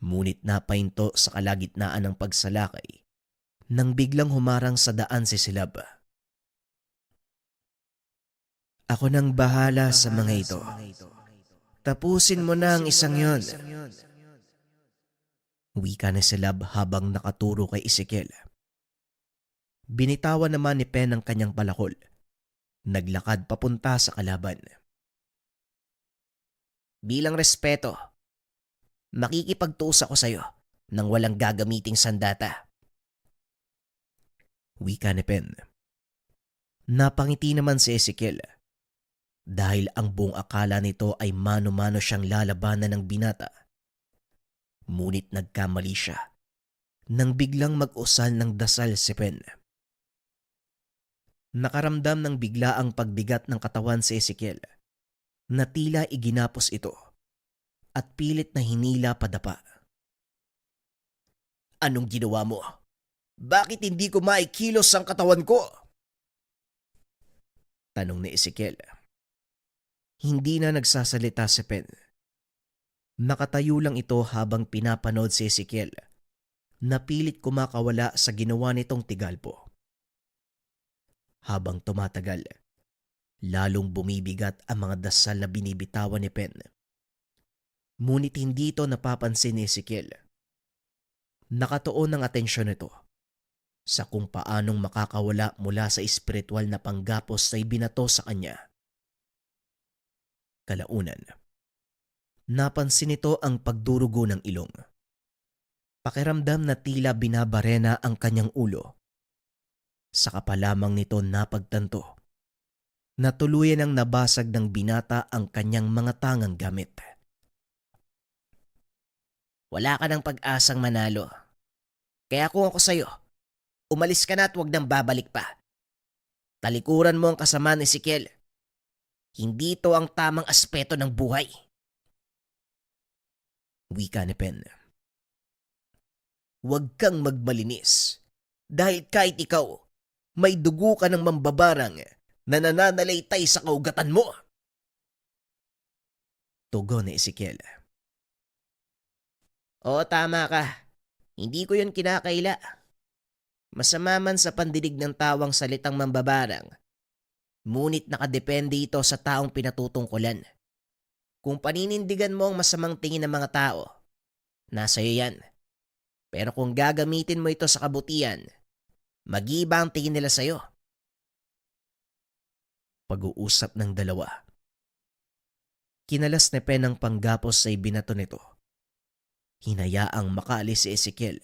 Ngunit napahinto sa kalagitnaan ng pagsalakay nang biglang humarang sa daan si Silab. Ako nang bahala sa mga ito. Tapusin mo na ang isang yon. Wika ni Silab habang nakaturo kay Ezekiel. Binitawan naman ni Pen ang kanyang palakol. Naglakad papunta sa kalaban. Bilang respeto, makikipagtusa ko sa'yo nang walang gagamiting sandata. Wika ni Pen. Napangiti naman si Ezekiel dahil ang buong akala nito ay mano-mano siyang lalabanan ng binata. Ngunit nagkamali siya nang biglang mag-usal ng dasal si Pen. Nakaramdam ng bigla ang pagbigat ng katawan si Ezekiel na tila iginapos ito at pilit na hinila padapa. Anong ginawa mo? Bakit hindi ko maikilos ang katawan ko? Tanong ni Ezekiel. Hindi na nagsasalita si Pen. Nakatayo lang ito habang pinapanood si Ezekiel na pilit kumakawala sa ginawa nitong tigalpo. Habang tumatagal, lalong bumibigat ang mga dasal na binibitawan ni Pen. Ngunit hindi ito napapansin ni Ezekiel. Nakatuon ang atensyon nito sa kung paanong makakawala mula sa espiritual na panggapos na ibinato sa kanya. Kalaunan, napansin nito ang pagdurugo ng ilong. Pakiramdam na tila binabarena ang kanyang ulo. Saka pa lamang nito napagtanto na tuluyan ang nabasag ng binata ang kanyang mga tangang gamit. Wala ka ng pag-asang manalo. Kaya kung ako sa'yo, umalis ka na at huwag nang babalik pa. Talikuran mo ang kasama ni Ezekiel. Hindi ito ang tamang aspeto ng buhay. Wika ni Pen. Huwag kang magmalinis dahil kahit ikaw, may dugo ka ng mambabarang na nananalaytay sa kaugatan mo. Tugon ni Ezekiel. Oo, tama ka. Hindi ko yun kinakaila. Masama man sa pandinig ng tawang salitang mambabarang, ngunit nakadepende ito sa taong pinatutungkulan. Kung paninindigan mo ang masamang tingin ng mga tao, nasa iyo yan. Pero kung gagamitin mo ito sa kabutihan, mag-iiba ang tingin nila sa'yo. Pag-uusap ng dalawa. Kinalas ni Pen ang panggapos sa ibinato nito. Hinayaang makaalis si Ezekiel.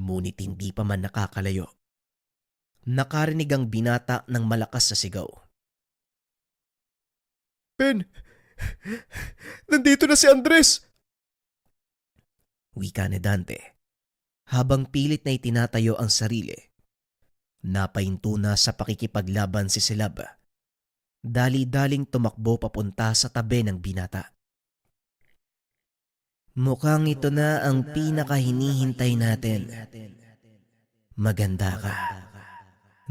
Ngunit hindi pa man nakakalayo. Nakarinig ang binata ng malakas sa sigaw. Pen! Nandito na si Andres! Wika ni Dante. Habang pilit na itinatayo ang sarili. Napahinto na sa pakikipaglaban si Silab. Dali-daling tumakbo papunta sa tabi ng binata. Mukhang ito na ang pinakahinihintay natin. Maganda ka.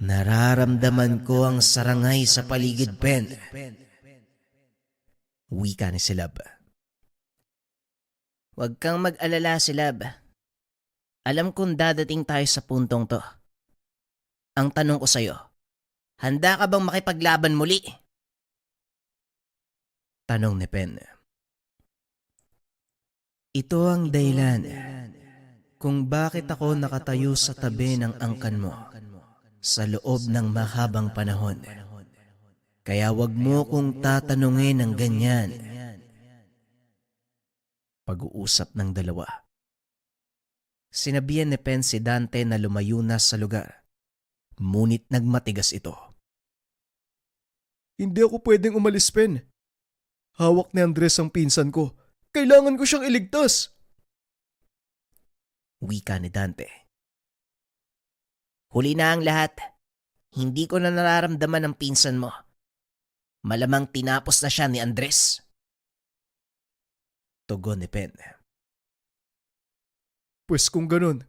Nararamdaman ko ang sarangay sa paligid, Pen. Wika ni Silab. Huwag kang mag-alala, Silab. Alam kong dadating tayo sa puntong to. Ang tanong ko sa'yo, handa ka bang makipaglaban muli? Tanong ni Pen. Ito ang dahilan kung bakit ako nakatayo sa tabi ng angkan mo sa loob ng mahabang panahon. Kaya wag mo kong tatanungin ng ganyan. Pag-uusap ng dalawa. Sinabihan ni Pen si Dante na lumayo na sa lugar. Ngunit nagmatigas ito. Hindi ako pwedeng umalis, Pen. Hawak ni Andres ang pinsan ko. Kailangan ko siyang iligtas. Wika ni Dante. Huli na ang lahat. Hindi ko na nararamdaman ang pinsan mo. Malamang tinapos na siya ni Andres. Tugon ni Pen. Pwes kung ganun,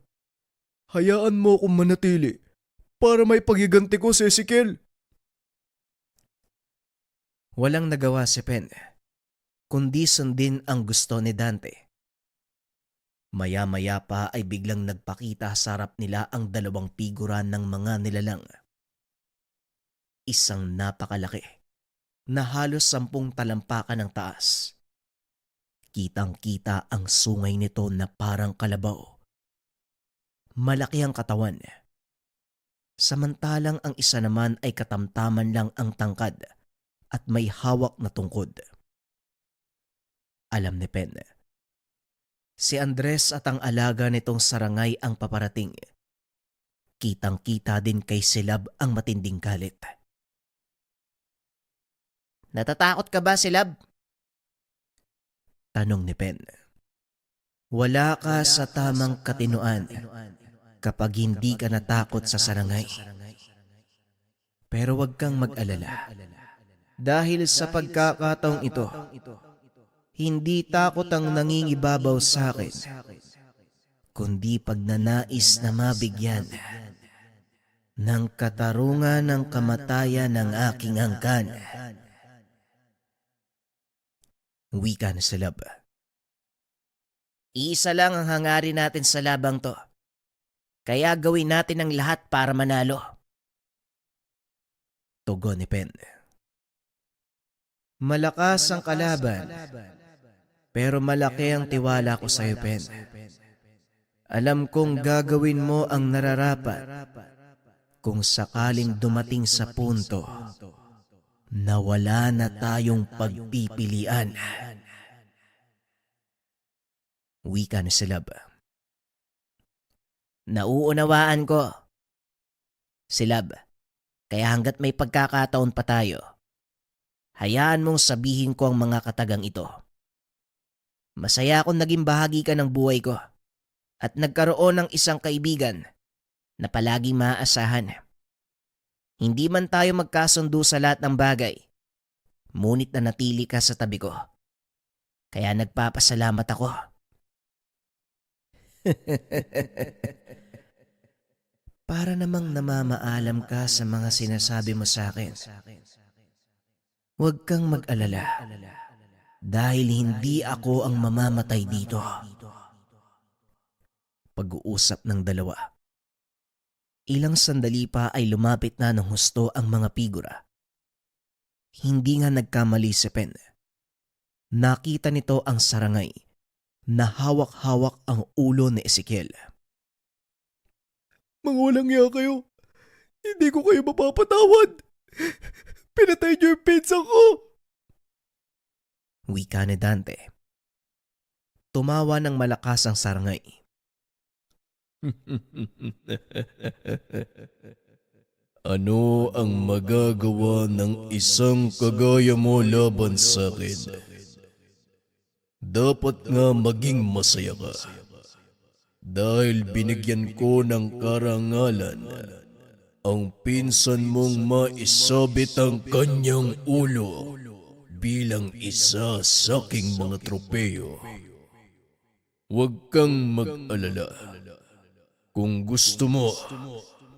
hayaan mo akong manatili para may pagiganti ko si Ezekiel. Walang nagawa si Pen, kundi sundin ang gusto ni Dante. Maya-maya pa ay biglang nagpakita sa harap nila ang dalawang figura ng mga nilalang. Isang napakalaki na halos 10 talampakan ng taas. Kitang-kita ang sungay nito na parang kalabaw. Malaki ang katawan. Samantalang ang isa naman ay katamtaman lang ang tangkad at may hawak na tungkod. Alam ni Pen, si Andres at ang alaga nitong sarangay ang paparating. Kitang-kita din kay Silab ang matinding galit. Natatakot ka ba, Silab? Tanong ni Pen. Wala ka sa tamang katinoan kapag hindi ka natakot sa sarangay. Pero wag kang mag-alala. Dahil sa pagkakataong ito, hindi takot ang nangingibabaw sa akin, kundi pagnanais na mabigyan ng katarungan ng kamatayan ng aking angkan. Wika na Silab. Isa lang ang hangarin natin sa labang to. Kaya gawin natin ang lahat para manalo. Tugon ni Pen. Malakas ang kalaban, pero malaki ang tiwala ko sa iyo, Pen. Alam kong gagawin mo ang nararapat kung sakaling dumating sa punto na wala na tayong pagpipilian. Wika ni Silab. Nauunawaan ko. Silab, kaya hanggat may pagkakataon pa tayo, hayaan mong sabihin ko ang mga katagang ito. Masaya akong naging bahagi ka ng buhay ko at nagkaroon ng isang kaibigan na palaging maaasahan. Hindi man tayo magkasundo sa lahat ng bagay, ngunit nanatili ka sa tabi ko. Kaya nagpapasalamat ako. Para namang namamaalam ka sa mga sinasabi mo sa akin. Huwag kang mag-alala dahil hindi ako ang mamamatay dito. Pag-uusap ng dalawa. Ilang sandali pa ay lumapit na ng husto ang mga figura. Hindi nga nagkamali si Pen. Nakita nito ang sarangay na hawak-hawak ang ulo ni Ezekiel. Mga walang iya kayo. Hindi ko kayo mapapatawad. Pinatay niyo yung pinsan ko. Wika ni Dante. Tumawa ng malakas ang sarangay. Ano ang magagawa ng isang kagaya mo laban sa akin? Dapat nga maging masaya ka. Dahil binigyan ko ng karangalan ang pinsan mong maisabit ang kanyang ulo bilang isa sa aking mga tropeyo. Huwag kang mag-alala. Kung gusto mo,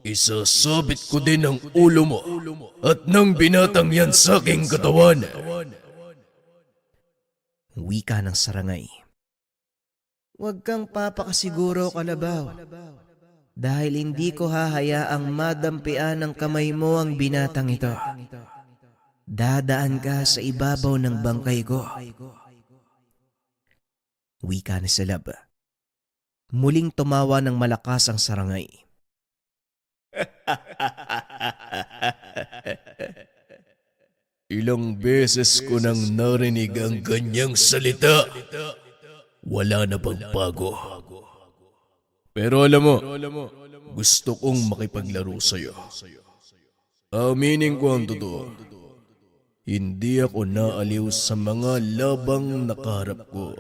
isasabit ko din ang ulo mo at nang binatang yan sa aking katawan. Wika ng sarangay. Huwag kang papakasiguro, Kalabaw. Dahil hindi ko hahayaang madampian ng kamay mo ang binatang ito. Dadaan ka sa ibabaw ng bangkay ko. Wika ni Silab. Muling tumawa ng malakas ang sarangay. Ilang beses ko nang narinig ang ganyang salita. Wala na bang bago? Pero alam mo, gusto kong makipaglaro sa'yo. Aminin ko ang totoo. Hindi ako naaliw sa mga labang nakaharap ko.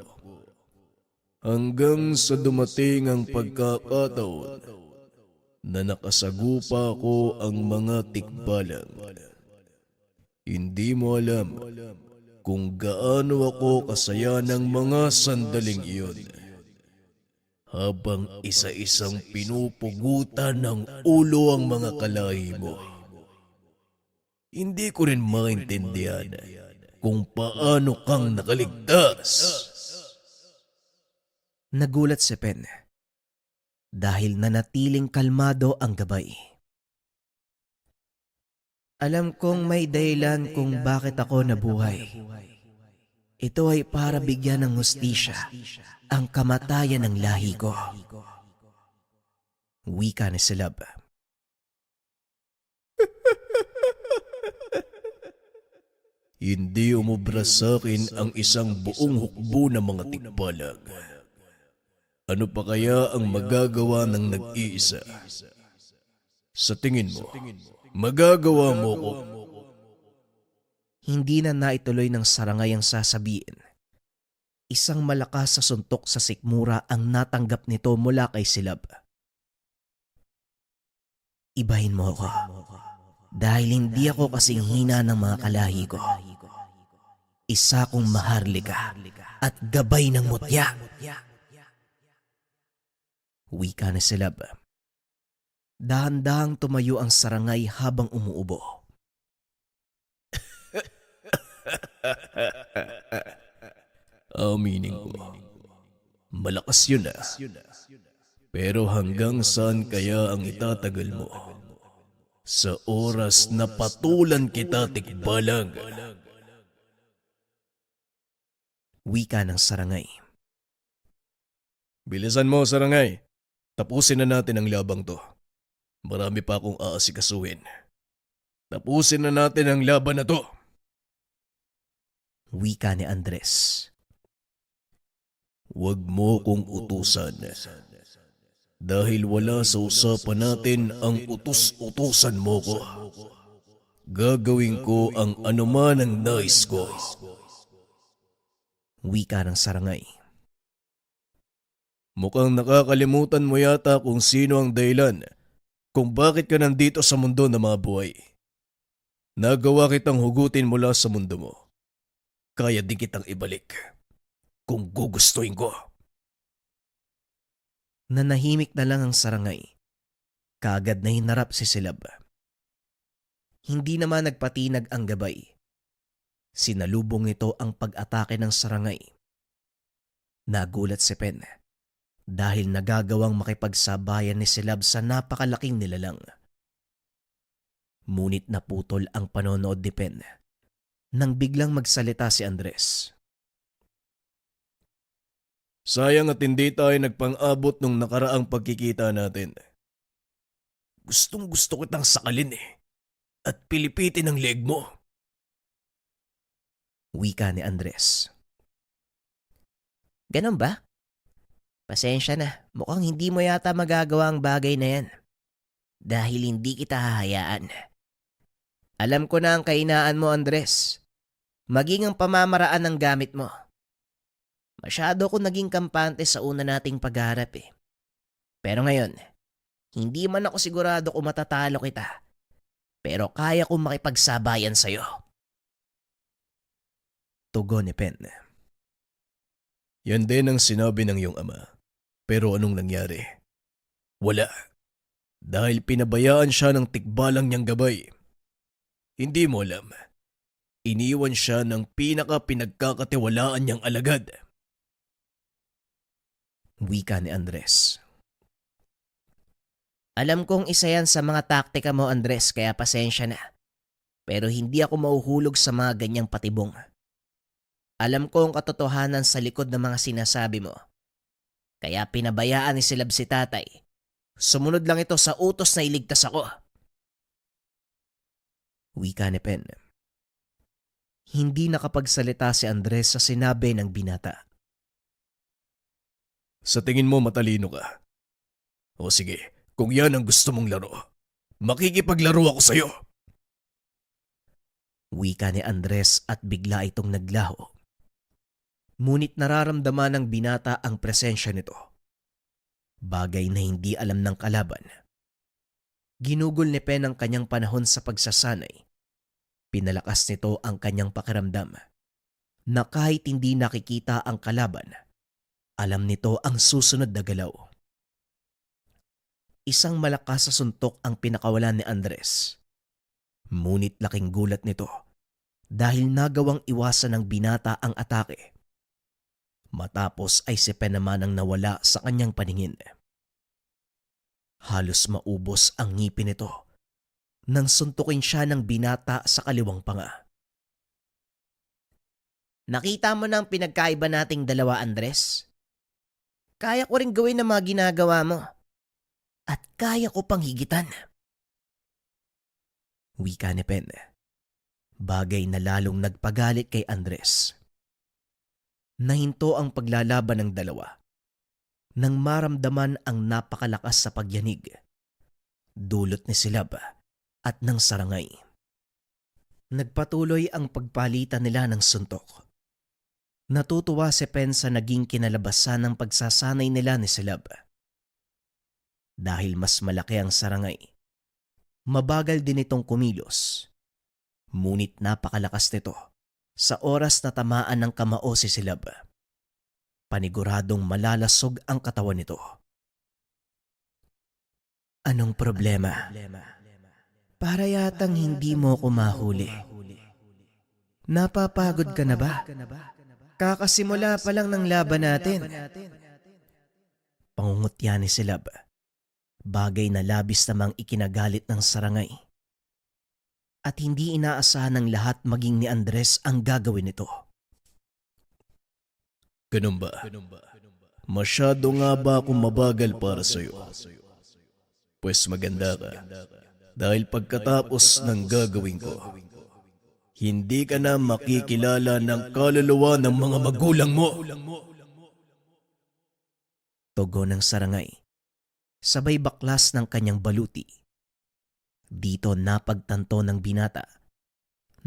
Hanggang sa dumating ang pagkakataon na nakasagupa ko ang mga tikbalang. Hindi mo alam kung gaano ako kasaya ng mga sandaling iyon. Habang isa-isang pinupugutan ng ulo ang mga kalahi mo. Hindi ko rin maintindihan kung paano kang nakaligtas. Nagulat si Pen dahil nanatiling kalmado ang gabay. Alam kong may dahilan kung bakit ako nabuhay. Ito ay para bigyan ng hustisya ang kamatayan ng lahi ko. Wika ni Silab. Hindi umubra sa akin ang isang buong hukbo ng mga tikbalang. Ano pa kaya ang magagawa ng nag-iisa? Sa tingin mo, magagawa mo ko? Hindi na naituloy ng sarangay ang sasabihin. Isang malakas sa suntok sa sikmura ang natanggap nito mula kay Silab. Ibahin mo ako. Dahil hindi ako kasing hina ng mga kalahi ko. Isa kong maharlika at gabay ng mutya. Wika na Silab. Dahan-dahang tumayo ang sarangay habang umuubo. Aminin ko, malakas yun ah. Pero hanggang saan kaya ang itatagal mo? Sa oras na patulan kita tikbalang. Wika ng sarangay. Bilisan mo, sarangay. Tapusin na natin ang labang to. Marami pa akong aasikasuhin. Tapusin na natin ang laban na to. Wika ni Andres. Huwag mo kong utusan. Dahil wala sa usapan natin ang utus-utusan mo ko. Gagawin ko ang anuman ang nais ko. Wika ng sarangay. Mukhang nakakalimutan mo yata kung sino ang dahilan kung bakit ka nandito sa mundo na mga buhay. Nagawa kitang hugutin mula sa mundo mo. Kaya din kitang ibalik kung gugustuhin ko. Nanahimik na lang ang sarangay. Kaagad na hinarap si Silab. Hindi naman nagpatinag ang gabay. Sinalubong nito ang pag-atake ng sarangay. Nagulat si Pen dahil nagagawang makipagsabayan ni Silab sa napakalaking nilalang. Ngunit naputol ang panonood ni Pen nang biglang magsalita si Andres. Sayang at hindi tayo nagpang-abot nung nakaraang pagkikita natin. Gustong gusto kitang sakalin at pilipitin ang leeg mo. Wika ni Andres. Ganun ba? Pasensya na, mukhang hindi mo yata magagawa ang bagay na yan. Dahil hindi kita hahayaan. Alam ko na ang kahinaan mo, Andres. Maging ang pamamaraan ng gamit mo. Masyado ko naging kampante sa una nating pagharap Pero ngayon, hindi man ako sigurado kung matatalo kita. Pero kaya kong makipagsabayan sa'yo. Tugon ni Pen. Yan din ang sinabi ng iyong ama. Pero anong nangyari? Wala. Dahil pinabayaan siya ng tikbalang niyang gabay. Hindi mo alam. Iniwan siya ng pinaka-pinagkakatiwalaan niyang alagad. Wika ni Andres. Alam kong isa yan sa mga taktika mo, Andres, kaya pasensya na. Pero hindi ako mahuhulog sa mga ganyang patibong. Alam ko ang katotohanan sa likod ng mga sinasabi mo. Kaya pinabayaan ni Silab si tatay. Sumunod lang ito sa utos na iligtas ako. Wika ni Pen. Hindi nakapagsalita si Andres sa sinabi ng binata. Sa tingin mo matalino ka? O sige, kung yan ang gusto mong laro, makikipaglaro ako sa'yo. Wika ni Andres at bigla itong naglaho. Ngunit nararamdaman ng binata ang presensya nito. Bagay na hindi alam ng kalaban. Ginugol ni Pen ang kanyang panahon sa pagsasanay. Pinalakas nito ang kanyang pakiramdam na kahit hindi nakikita ang kalaban, alam nito ang susunod na galaw. Isang malakas sa suntok ang pinakawalan ni Andres. Ngunit laking gulat nito dahil nagawang iwasan ng binata ang atake. Matapos ay si Pen naman ang nawala sa kanyang paningin. Halos maubos ang ngipin nito nang suntukin siya ng binata sa kaliwang panga. Nakita mo na ang pinagkaiba nating dalawa, Andres? Kaya ko rin gawin ang mga ginagawa mo. At kaya ko pang higitan. Wika ni Pen. Bagay na lalong nagpagalit kay Andres. Nahinto ang paglalaban ng dalawa nang maramdaman ang napakalakas sa pagyanig, dulot ni Silab at ng sarangay. Nagpatuloy ang pagpalitan nila ng suntok. Natutuwa si Pen sa naging kinalabasan ng pagsasanay nila ni Silab. Dahil mas malaki ang sarangay, mabagal din itong kumilos. Ngunit napakalakas nito sa oras na tamaan ng kamao si Silab. Paniguradong malalasog ang katawan nito. Anong problema? Para yatang hindi mo ko mahuli. Napapagod ka na ba? Kakasimula pa lang ng laban natin. Pangungutya ni Silab. Bagay na labis namang ikinagalit ng sarangay. At hindi inaasahan ng lahat maging ni Andres ang gagawin nito. Ganun ba? Masyado nga ba akong mabagal para sa'yo? Pues maganda ka. Dahil pagkatapos ng gagawin ko, hindi ka na makikilala ng kaluluwa ng mga magulang mo. Tugon ng sarangay. Sabay baklas ng kanyang baluti. Dito napagtanto ng binata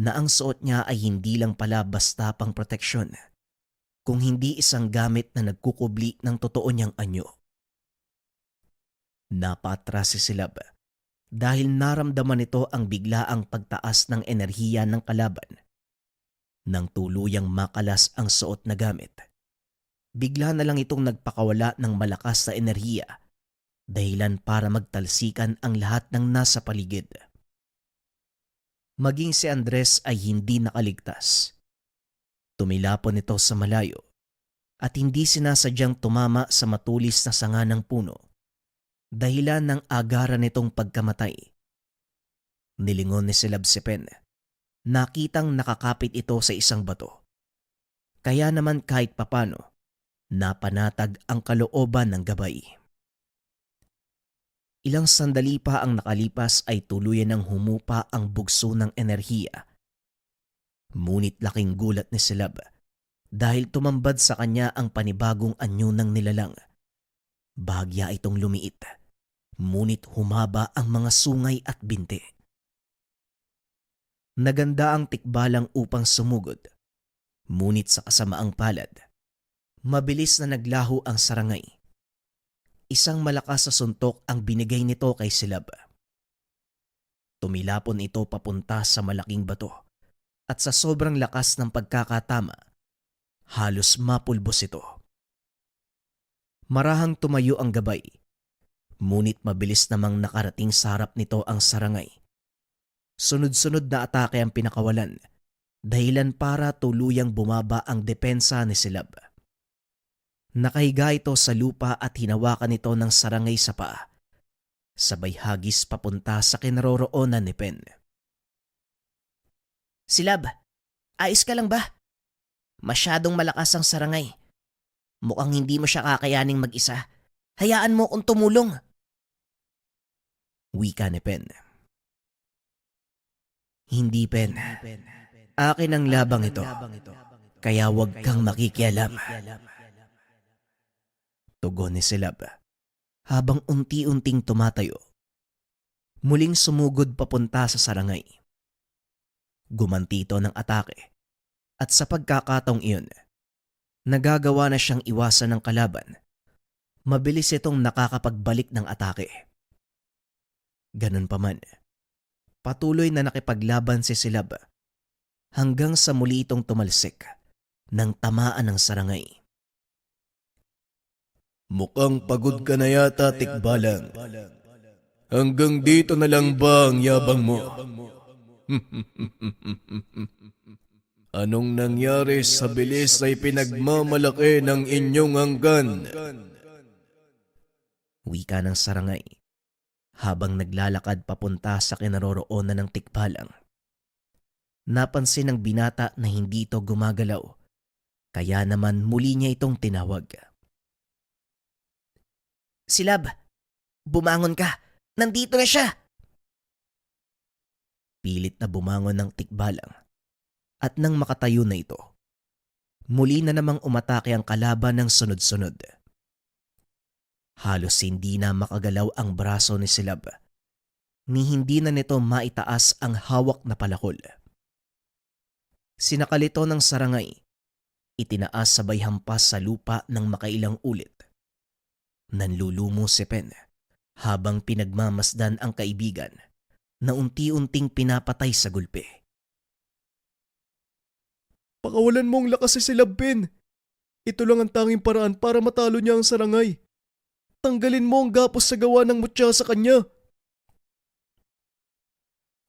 na ang suot niya ay hindi lang pala basta pang proteksyon, kung hindi isang gamit na nagkukubli ng totoo niyang anyo. Napatras si Silab dahil naramdaman nito ang biglaang pagtaas ng enerhiya ng kalaban. Nang tuluyang makalas ang suot na gamit, bigla na lang itong nagpakawala ng malakas na enerhiya, dahilan para magtalsikan ang lahat ng nasa paligid. Maging si Andres ay hindi nakaligtas. Tumilapon ito sa malayo at hindi sinasadyang tumama sa matulis na sanga ng puno, dahilan ng agaran nitong pagkamatay. Nilingon ni Silab si Pen. Nakitang nakakapit ito sa isang bato. Kaya naman kahit papano, Napanatag ang kalooban ng gabay. Ilang sandali pa ang nakalipas ay tuluyan ng humupa ang bugso ng enerhiya. Ngunit laking gulat ni Silab dahil tumambad sa kanya ang panibagong anyo ng nilalang. Bahagya itong lumiit, ngunit humaba ang mga sungay at binti. Naganda ang tikbalang upang sumugod, ngunit sa kasamaang palad, mabilis na naglaho ang sarangay. Isang malakas na suntok ang binigay nito kay Silab. Tumilapon ito papunta sa malaking bato at sa sobrang lakas ng pagkakatama, halos mapulbos ito. Marahang tumayo ang gabay, ngunit mabilis namang nakarating sa harap nito ang sarangay. Sunod-sunod na atake ang pinakawalan, dahilan para tuluyang bumaba ang depensa ni Silab. Nakahiga ito sa lupa at hinawakan ito ng sarangay sa paa, sabay hagis papunta sa kinaroroonan ni Pen. Silab, ayos ka lang ba? Masyadong malakas ang sarangay. Mukhang hindi mo siya kakayaning mag-isa. Hayaan mo kung tumulong. Wika ni Pen. Hindi, Pen. Akin ang labang ito. Kaya huwag kang makikialam. Tugon ni Silab habang unti-unting tumatayo. Muling sumugod papunta sa sarangay. Gumanti ito ng atake at sa pagkakataong iyon, nagagawa na siyang iwasan ng kalaban. Mabilis itong nakakapagbalik ng atake. Ganun pa man, patuloy na nakipaglaban si Silab hanggang sa muli itong tumalsik ng tamaan ng sarangay. Mukhang pagod ka na yata, Tikbalang. Hanggang dito na lang ba ang yabang mo? Anong nangyari sa bilis ay pinagmamalaki ng inyong hanggan? Wika ng sarangay habang naglalakad papunta sa kinaroroonan ng Tikbalang. Napansin ng binata na hindi ito gumagalaw, kaya naman muli niya itong tinawag. Silab, bumangon ka! Nandito na siya! Pilit na bumangon ng Tikbalang at nang makatayo na ito, muli na namang umatake ang kalaban ng sunod-sunod. Halos hindi na makagalaw ang braso ni Silab, ni hindi na nito maitaas ang hawak na palakol. Sinakalito ng sarangay, itinaas sabay hampas sa lupa ng makailang ulit. Nanlulumo si Pen habang pinagmamasdan ang kaibigan na unti-unting pinapatay sa gulpi. Pakawalan mo ang lakas si Silab, Pen. Ito lang ang tanging paraan para matalo niya ang sarangay. Tanggalin mo ang gapos sa gawa ng mutya sa kanya.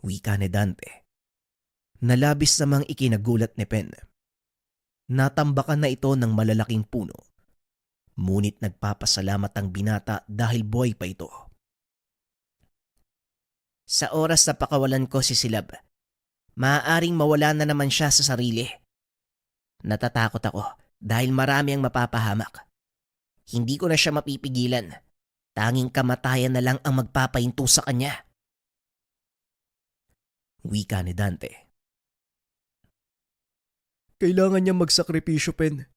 Wika ni Dante. Nalabis namang ikinagulat ni Pen. Natambakan na ito ng malalaking puno. Ngunit nagpapasalamat ang binata dahil buhay pa ito. Sa oras na pakawalan ko si Silab, maaaring mawala na naman siya sa sarili. Natatakot ako dahil marami ang mapapahamak. Hindi ko na siya mapipigilan. Tanging kamatayan na lang ang magpapahinto sa kanya. Wika ni Dante. Kailangan niya magsakripisyo, Pen.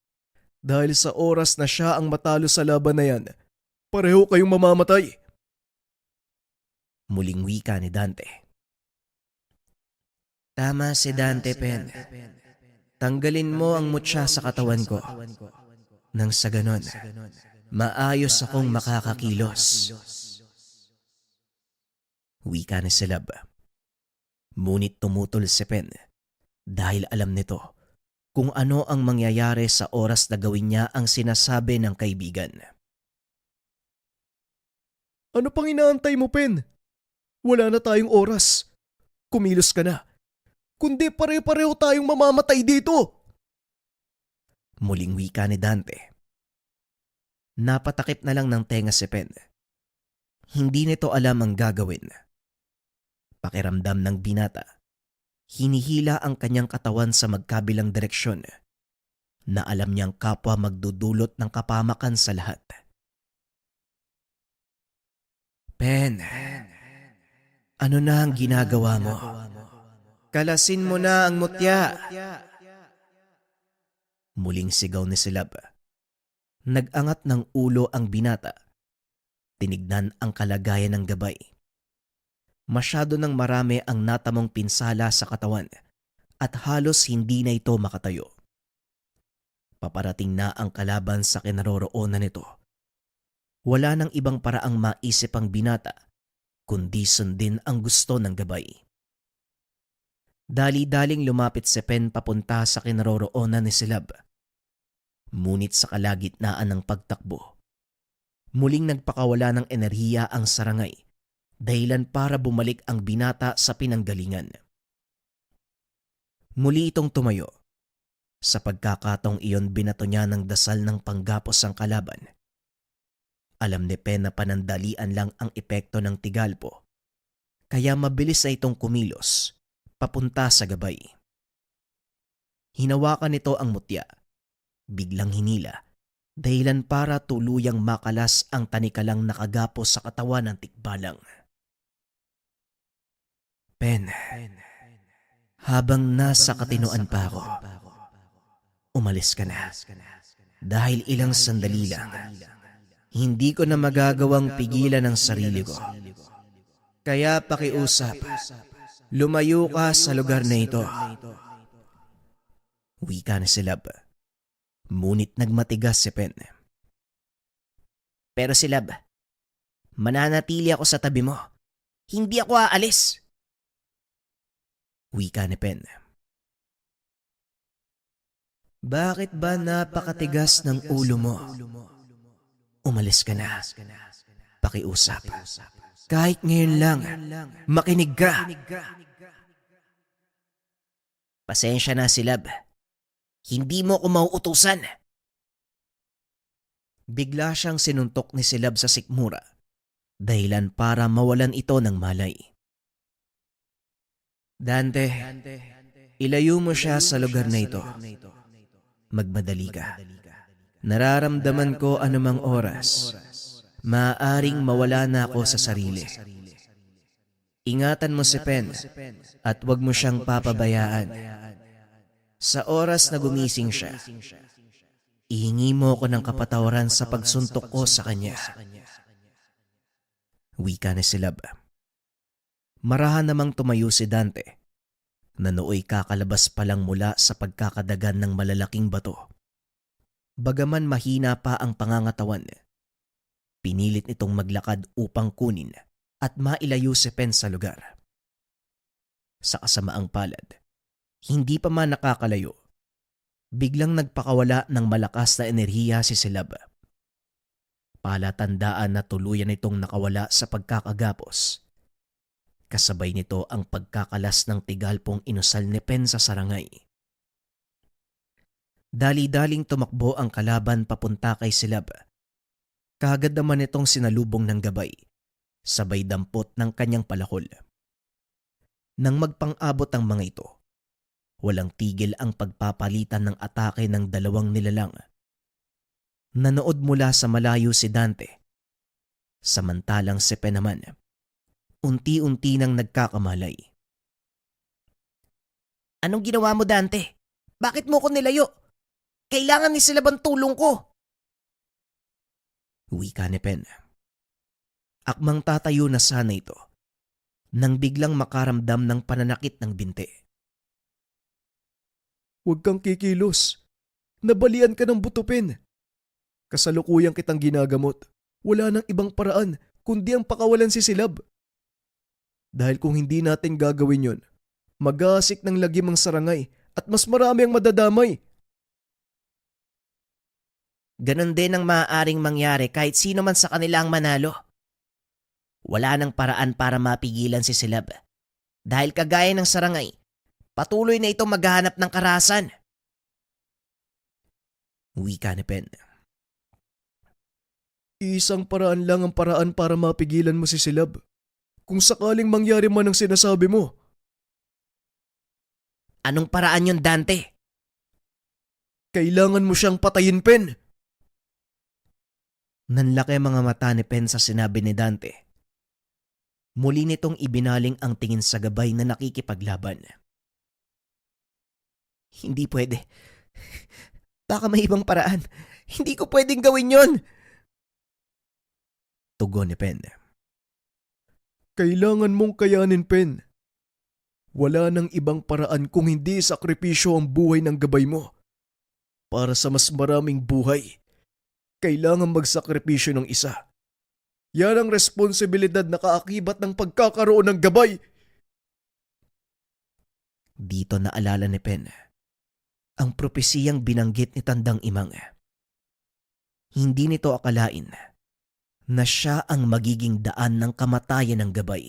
Dahil sa oras na siya ang matalo sa laban na yan, pareho kayong mamamatay. Muling wika ni Dante. Tama si Dante, Pen. Tanggalin mo ang mutya sa katawan ko. Nang sa ganon, maayos akong makakakilos. Wika ni Silab. Ngunit tumutol si Pen dahil alam nito kung ano ang mangyayari sa oras na gawin niya ang sinasabi ng kaibigan. Ano pang inaantay mo, Pen? Wala na tayong oras. Kumilos ka na. Kundi pare-pareho tayong mamamatay dito. Muling wika ni Dante. Napatakip na lang ng tenga si Pen. Hindi nito alam ang gagawin. Pakiramdam ng binata, hinihila ang kanyang katawan sa magkabilang direksyon na alam niyang kapwa magdudulot ng kapamakan sa lahat. Pen, ano na ang ginagawa mo? Kalasin mo na ang mutya! Muling sigaw ni Silab. Nag-angat ng ulo ang binata. Tinignan ang kalagayan ng gabay. Masyado nang marami ang natamong pinsala sa katawan at halos hindi na ito makatayo. Paparating na ang kalaban sa kinaroroonan nito. Wala nang ibang paraang maisip ang binata, kundi sundin ang gusto ng gabay. Dali-daling lumapit si Pen papunta sa kinaroroonan ni Silab. Ngunit sa kalagitnaan ng pagtakbo, muling nagpakawala ng enerhiya ang sarangay, dahilan para bumalik ang binata sa pinanggalingan. Muli itong tumayo. Sa pagkakataong iyon binato niya ng dasal ng panggapos ang kalaban. Alam ni Pen na panandalian lang ang epekto ng tigalpo, kaya mabilis na itong kumilos, papunta sa gabay. Hinawakan nito ang mutya, biglang hinila, dahilan para tuluyang makalas ang tanikalang nakagapos sa katawan ng tikbalang. Pen, habang nasa katinoan pa ako, umalis ka na. Dahil ilang sandali lang, hindi ko na magagawang pigilan ang sarili ko. Kaya pakiusap, lumayo ka sa lugar na ito. Wika na Silab. Ngunit nagmatigas si Pen. Pero Silab, mananatili ako sa tabi mo. Hindi ako aalis. Wika ni Pen. Bakit ba napakatigas ng ulo mo? Umalis ka na. Pakiusap. Kahit ngayon lang, makinig ka. Pasensya na Silab. Hindi mo ako mauutusan. Bigla siyang sinuntok ni Silab sa sikmura, dahilan para mawalan ito ng malay. Dante, ilayo mo siya sa lugar na ito. Magmadali ka. Nararamdaman ko anumang oras, maaaring mawala na ako sa sarili. Ingatan mo si Pen at huwag mo siyang papabayaan. Sa oras na gumising siya, ihingi mo ko ng kapatawaran sa pagsuntok ko sa kanya. Wika ni Silab. Marahan namang tumayo si Dante, na nooy kakalabas pa lang mula sa pagkakadagan ng malalaking bato. Bagaman mahina pa ang pangangatawan, pinilit itong maglakad upang kunin at mailayo si Pen sa lugar. Sa kasamaang palad, hindi pa man nakakalayo, biglang nagpakawala ng malakas na enerhiya si Silab. Palatandaan na tuluyan itong nakawala sa pagkakagapos. Kasabay nito ang pagkakalas ng tigalpong inusal ni Pen sa sarangay. Dali-daling tumakbo ang kalaban papunta kay Silab. Kaagad naman itong sinalubong ng gabay, sabay dampot ng kanyang palakol. Nang magpang-abot ang mga ito, walang tigil ang pagpapalitan ng atake ng dalawang nilalang. Nanood mula sa malayo si Dante, samantalang si Pen naman, unti-unti nang nagkakamalay. Anong ginawa mo, Dante? Bakit mo ko nilayo? Kailangan ni Silab ang tulong ko. Wika ni Pen. Akmang tatayo na sana ito, nang biglang makaramdam ng pananakit ng binti. Huwag kang kikilos. Nabalian ka ng buto, Pen. Kasalukuyang kitang ginagamot. Wala nang ibang paraan kundi ang pakawalan si Silab. Dahil kung hindi natin gagawin yon, mag-aasik ng lagim ang sarangay at mas marami ang madadamay. Ganon din ang maaaring mangyari kahit sino man sa kanila ang manalo. Wala nang paraan para mapigilan si Silab. Dahil kagaya ng sarangay, patuloy na itong maghahanap ng karahasan. Wika ni Pen. Isang paraan lang ang paraan para mapigilan mo si Silab. Kung sakaling mangyari man ang sinasabi mo. Anong paraan yun, Dante? Kailangan mo siyang patayin, Pen. Nanlaki mga mata ni Pen sa sinabi ni Dante. Muli nitong ibinaling ang tingin sa gabay na nakikipaglaban. Hindi pwede. Baka may ibang paraan. Hindi ko pwedeng gawin yon. Tugon ni Pen. Kailangan mong kayanin, Pen. Wala nang ibang paraan kung hindi sakripisyo ang buhay ng gabay mo. Para sa mas maraming buhay, kailangan magsakripisyo ng isa. Yan ang responsibilidad na kaakibat ng pagkakaroon ng gabay. Dito naalala ni Pen ang propesiyang binanggit ni Tandang Imang. Hindi nito akalain na siya ang magiging daan ng kamatayan ng gabay.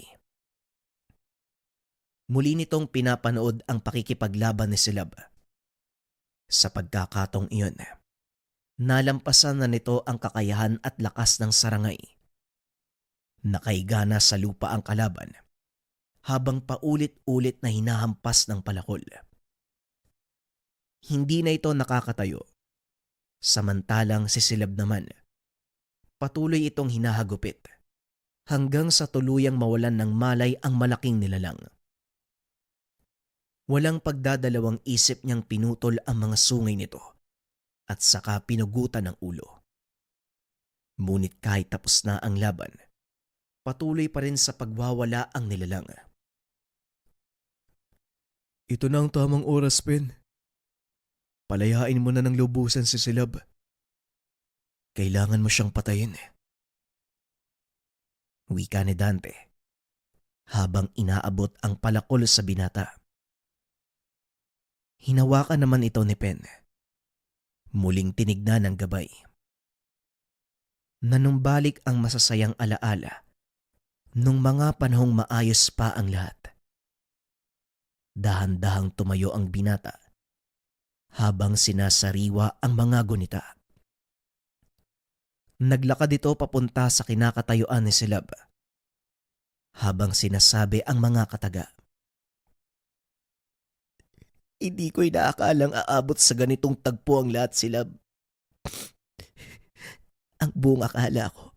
Muli nitong pinapanood ang pakikipaglaban ni Silab. Sa pagkakatong iyon, nalampasan na nito ang kakayahan at lakas ng sarangay. Nakaigana sa lupa ang kalaban habang paulit-ulit na hinahampas ng palakol. Hindi na ito nakakatayo. Samantalang si Silab naman, patuloy itong hinahagupit hanggang sa tuluyang mawalan ng malay ang malaking nilalang. Walang pagdadalawang isip niyang pinutol ang mga sungay nito at saka pinugutan ng ulo. Ngunit kahit tapos na ang laban, patuloy pa rin sa pagwawala ang nilalang. Ito na ang tamang oras, Pen. Palayain mo na ng lubusan si Silab. Kailangan mo siyang patayin. Wika ni Dante habang inaabot ang palakol sa binata. Hinawakan naman ito ni Pen. Muling tinignan ng gabay. Nanumbalik ang masasayang alaala nung mga panahong maayos pa ang lahat. Dahan-dahang tumayo ang binata habang sinasariwa ang mga gunita. Naglakad ito papunta sa kinakatayuan ni Silab habang sinasabi ang mga kataga. Hindi ko inaakalang aabot sa ganitong tagpo ang lahat, Silab. Ang buong akala ko,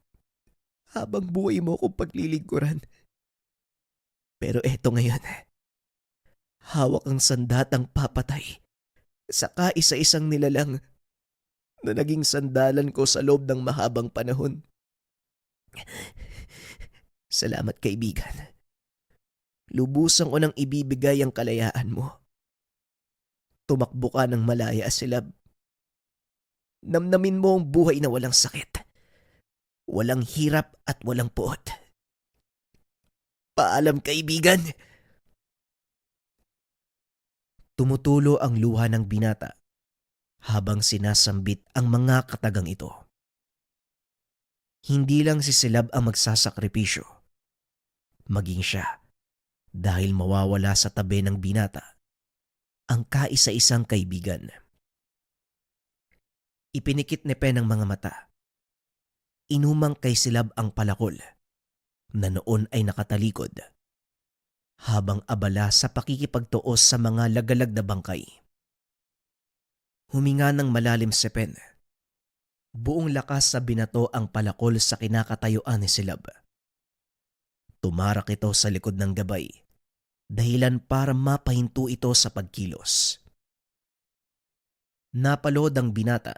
habang buhay mo kong paglilingkuran. Pero eto ngayon, hawak ang sandatang papatay sa kaisa-isang nilalang na naging sandalan ko sa loob ng mahabang panahon. Salamat, kaibigan. Lubusan ko nang ibibigay ang kalayaan mo. Tumakbo ka ng malaya, Silab. Namnamin mo ang buhay na walang sakit, walang hirap at walang puot. Paalam, kaibigan. Tumutulo ang luha ng binata habang sinasambit ang mga katagang ito. Hindi lang si Silab ang magsasakripisyo, maging siya, dahil mawawala sa tabi ng binata ang kaisa-isang kaibigan. Ipinikit ni Pen ang mga mata. Inumang kay Silab ang palakol na noon ay nakatalikod habang abala sa pakikipagtuos sa mga lagalag na bangkay. Huminga ng malalim si Pen. Buong lakas sa binato ang palakol sa kinakatayuan ni Silab. Tumarak ito sa likod ng gabay, dahilan para mapahinto ito sa pagkilos. Napalod ang binata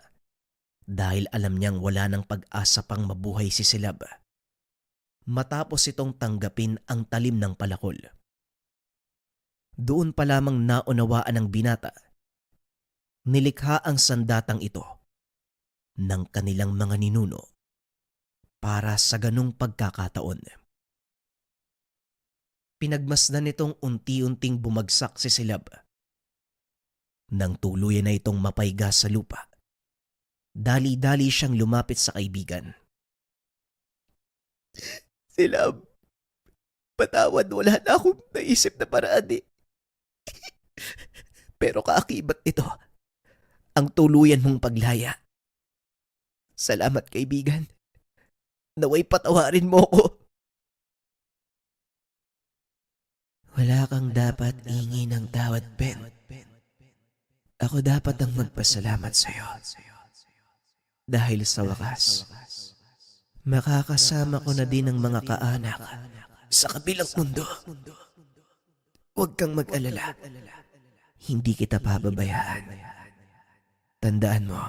dahil alam niyang wala ng pag-asa pang mabuhay si Silab matapos itong tanggapin ang talim ng palakol. Doon pa lamang naunawaan ng binata, nilikha ang sandatang ito ng kanilang mga ninuno para sa ganong pagkakataon. Pinagmasdan nitong unti-unting bumagsak si Silab. Nang tuluyan na itong mapaiga sa lupa, dali-dali siyang lumapit sa kaibigan. Silab, patawad, wala na akong naisip na paraan eh. Pero kaakibat nito ang tuluyan mong paglaya. Salamat, kaibigan. Naway patawarin mo ko. Wala kang dapat hingi ng tawad, Pen. Ako dapat ang magpasalamat sa iyo. Dahil sa wakas, makakasama ko na din ang mga kaanak sa kabilang mundo. Huwag kang mag-alala. Hindi kita pababayaan. Tandaan mo,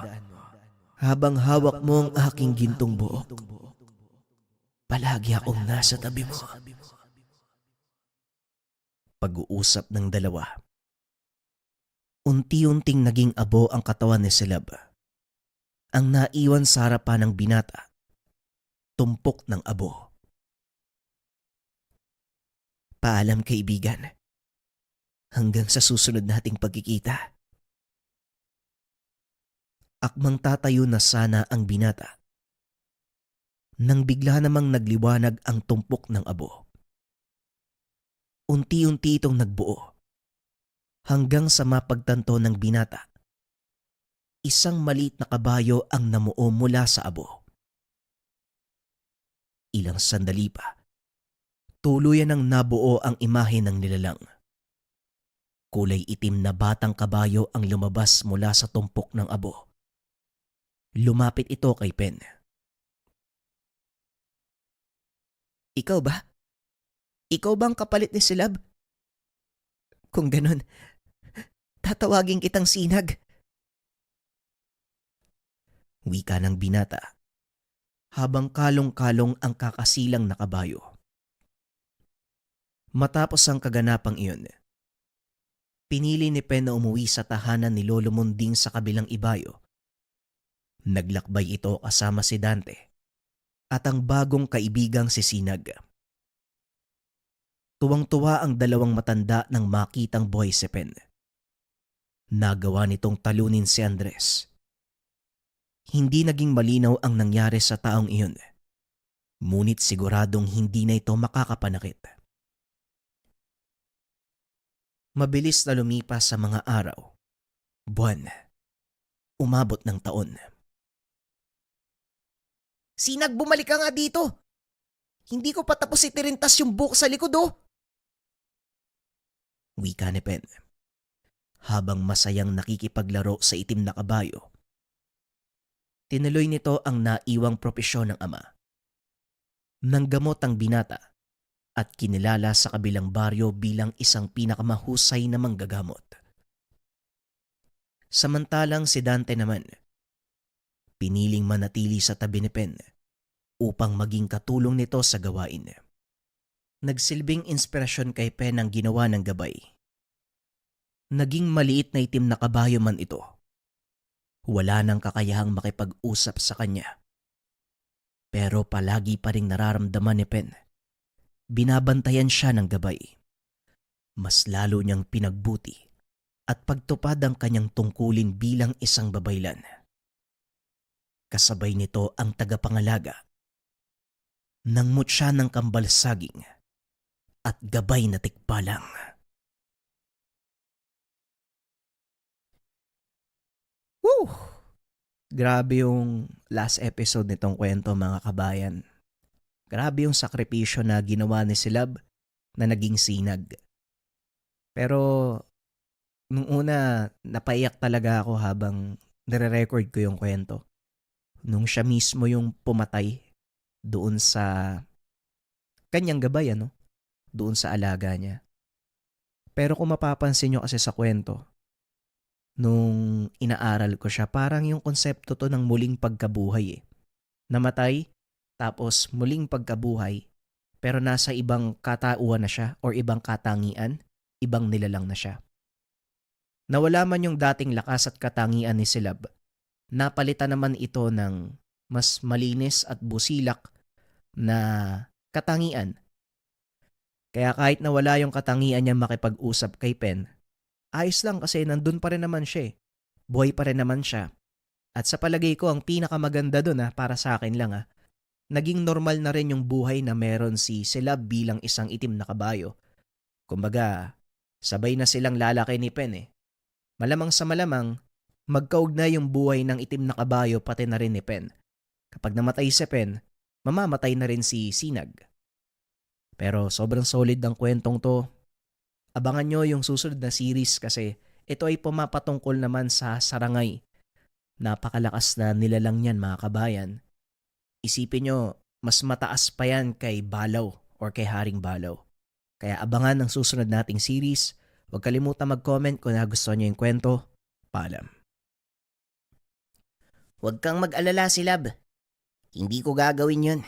habang hawak mo ang aking gintong buhok, palagi akong nasa tabi mo. Pag-uusap ng dalawa. Unti-unting naging abo ang katawan ni Silab. Ang naiwan sa harapan ng binata, tumpok ng abo. Paalam kaibigan. Hanggang sa susunod nating pagkikita. Akmang tatayo na sana ang binata. Nang bigla namang nagliwanag ang tumpok ng abo. Unti-unti itong nagbuo. Hanggang sa mapagtanto ng binata. Isang maliit na kabayo ang namuo mula sa abo. Ilang sandali pa. Tuluyan ang nabuo ang imahe ng nilalang. Kulay itim na batang kabayo ang lumabas mula sa tumpok ng abo. Lumapit ito kay Pen. Ikaw ba? Ikaw ba ang kapalit ni Silab? Kung ganun, tatawagin kitang Sinag. Wika ng binata, habang kalong-kalong ang kakasilang na kabayo. Matapos ang kaganapang iyon, pinili ni Pen na umuwi sa tahanan ni Lolo Munding sa kabilang ibayo. Naglakbay ito kasama si Dante at ang bagong kaibigang si Sinag. Tuwang-tuwa ang dalawang matanda nang makitang buhay si Pen. Nagawa nitong talunin si Andres. Hindi naging malinaw ang nangyari sa taong iyon, ngunit siguradong hindi na ito makakapanakit. Mabilis na lumipas sa mga araw, buwan, umabot ng taon. Sinag, bumalik ka nga dito. Hindi ko pa tapos itirintas yung buhok sa likod, oh. Wika ni Pen, habang masayang nakikipaglaro sa itim na kabayo. Tinuloy nito ang naiwang propesyon ng ama. Nanggamot ang binata at kinilala sa kabilang baryo bilang isang pinakamahusay na manggagamot. Samantalang si Dante naman, piniling manatili sa tabi ni Pen upang maging katulong nito sa gawain. Nagsilbing inspirasyon kay Pen ang ginawa ng gabay. Naging maliit na itim na kabayo man ito. Wala nang kakayahang makipag-usap sa kanya. Pero palagi pa ring nararamdaman ni Pen. Binabantayan siya ng gabay. Mas lalo niyang pinagbuti at pagtupad ang kanyang tungkulin bilang isang babaylan. Kasabay nito ang tagapangalaga. Nangmut siya ng kambalsaging at gabay na tikbalang. Woo! Grabe yung last episode nitong kwento, mga kabayan. Grabe yung sakripisyo na ginawa ni Silab na naging Sinag. Pero nung una, napaiyak talaga ako habang nire-record ko yung kwento. Nung siya mismo yung pumatay doon sa kanyang gabay, doon sa alaga niya. Pero kung mapapansin nyo kasi sa kwento, nung inaaral ko siya, parang yung konsepto to ng muling pagkabuhay. Namatay, tapos muling pagkabuhay, pero nasa ibang katauhan na siya or ibang katangian, ibang nilalang na siya. Nawala man yung dating lakas at katangian ni Silab, napalitan naman ito ng mas malinis at busilak na katangian. Kaya kahit nawala yung katangian niya makipag-usap kay Pen, ayos lang kasi nandun pa rin naman siya. Buhay pa rin naman siya. At sa palagay ko, ang pinakamaganda dun para sa akin lang naging normal na rin yung buhay na meron si Silab bilang isang itim na kabayo. Kumbaga, sabay na silang lalaki ni Pen. Malamang sa malamang, magkaugnay yung buhay ng itim na kabayo pati na rin ni Pen. Kapag namatay si Pen, mamamatay na rin si Sinag. Pero sobrang solid ng kwentong to. Abangan nyo yung susunod na series kasi ito ay pumapatungkol naman sa sarangay. Napakalakas na nilalang yan mga kabayan. Isipin nyo, mas mataas pa yan kay Balaw or kay Haring Balaw. Kaya abangan ang susunod nating series. Huwag kalimutan mag-comment kung nagustuhan nyo yung kwento. Paalam. Huwag kang mag-alala, Silab. Hindi ko gagawin yun.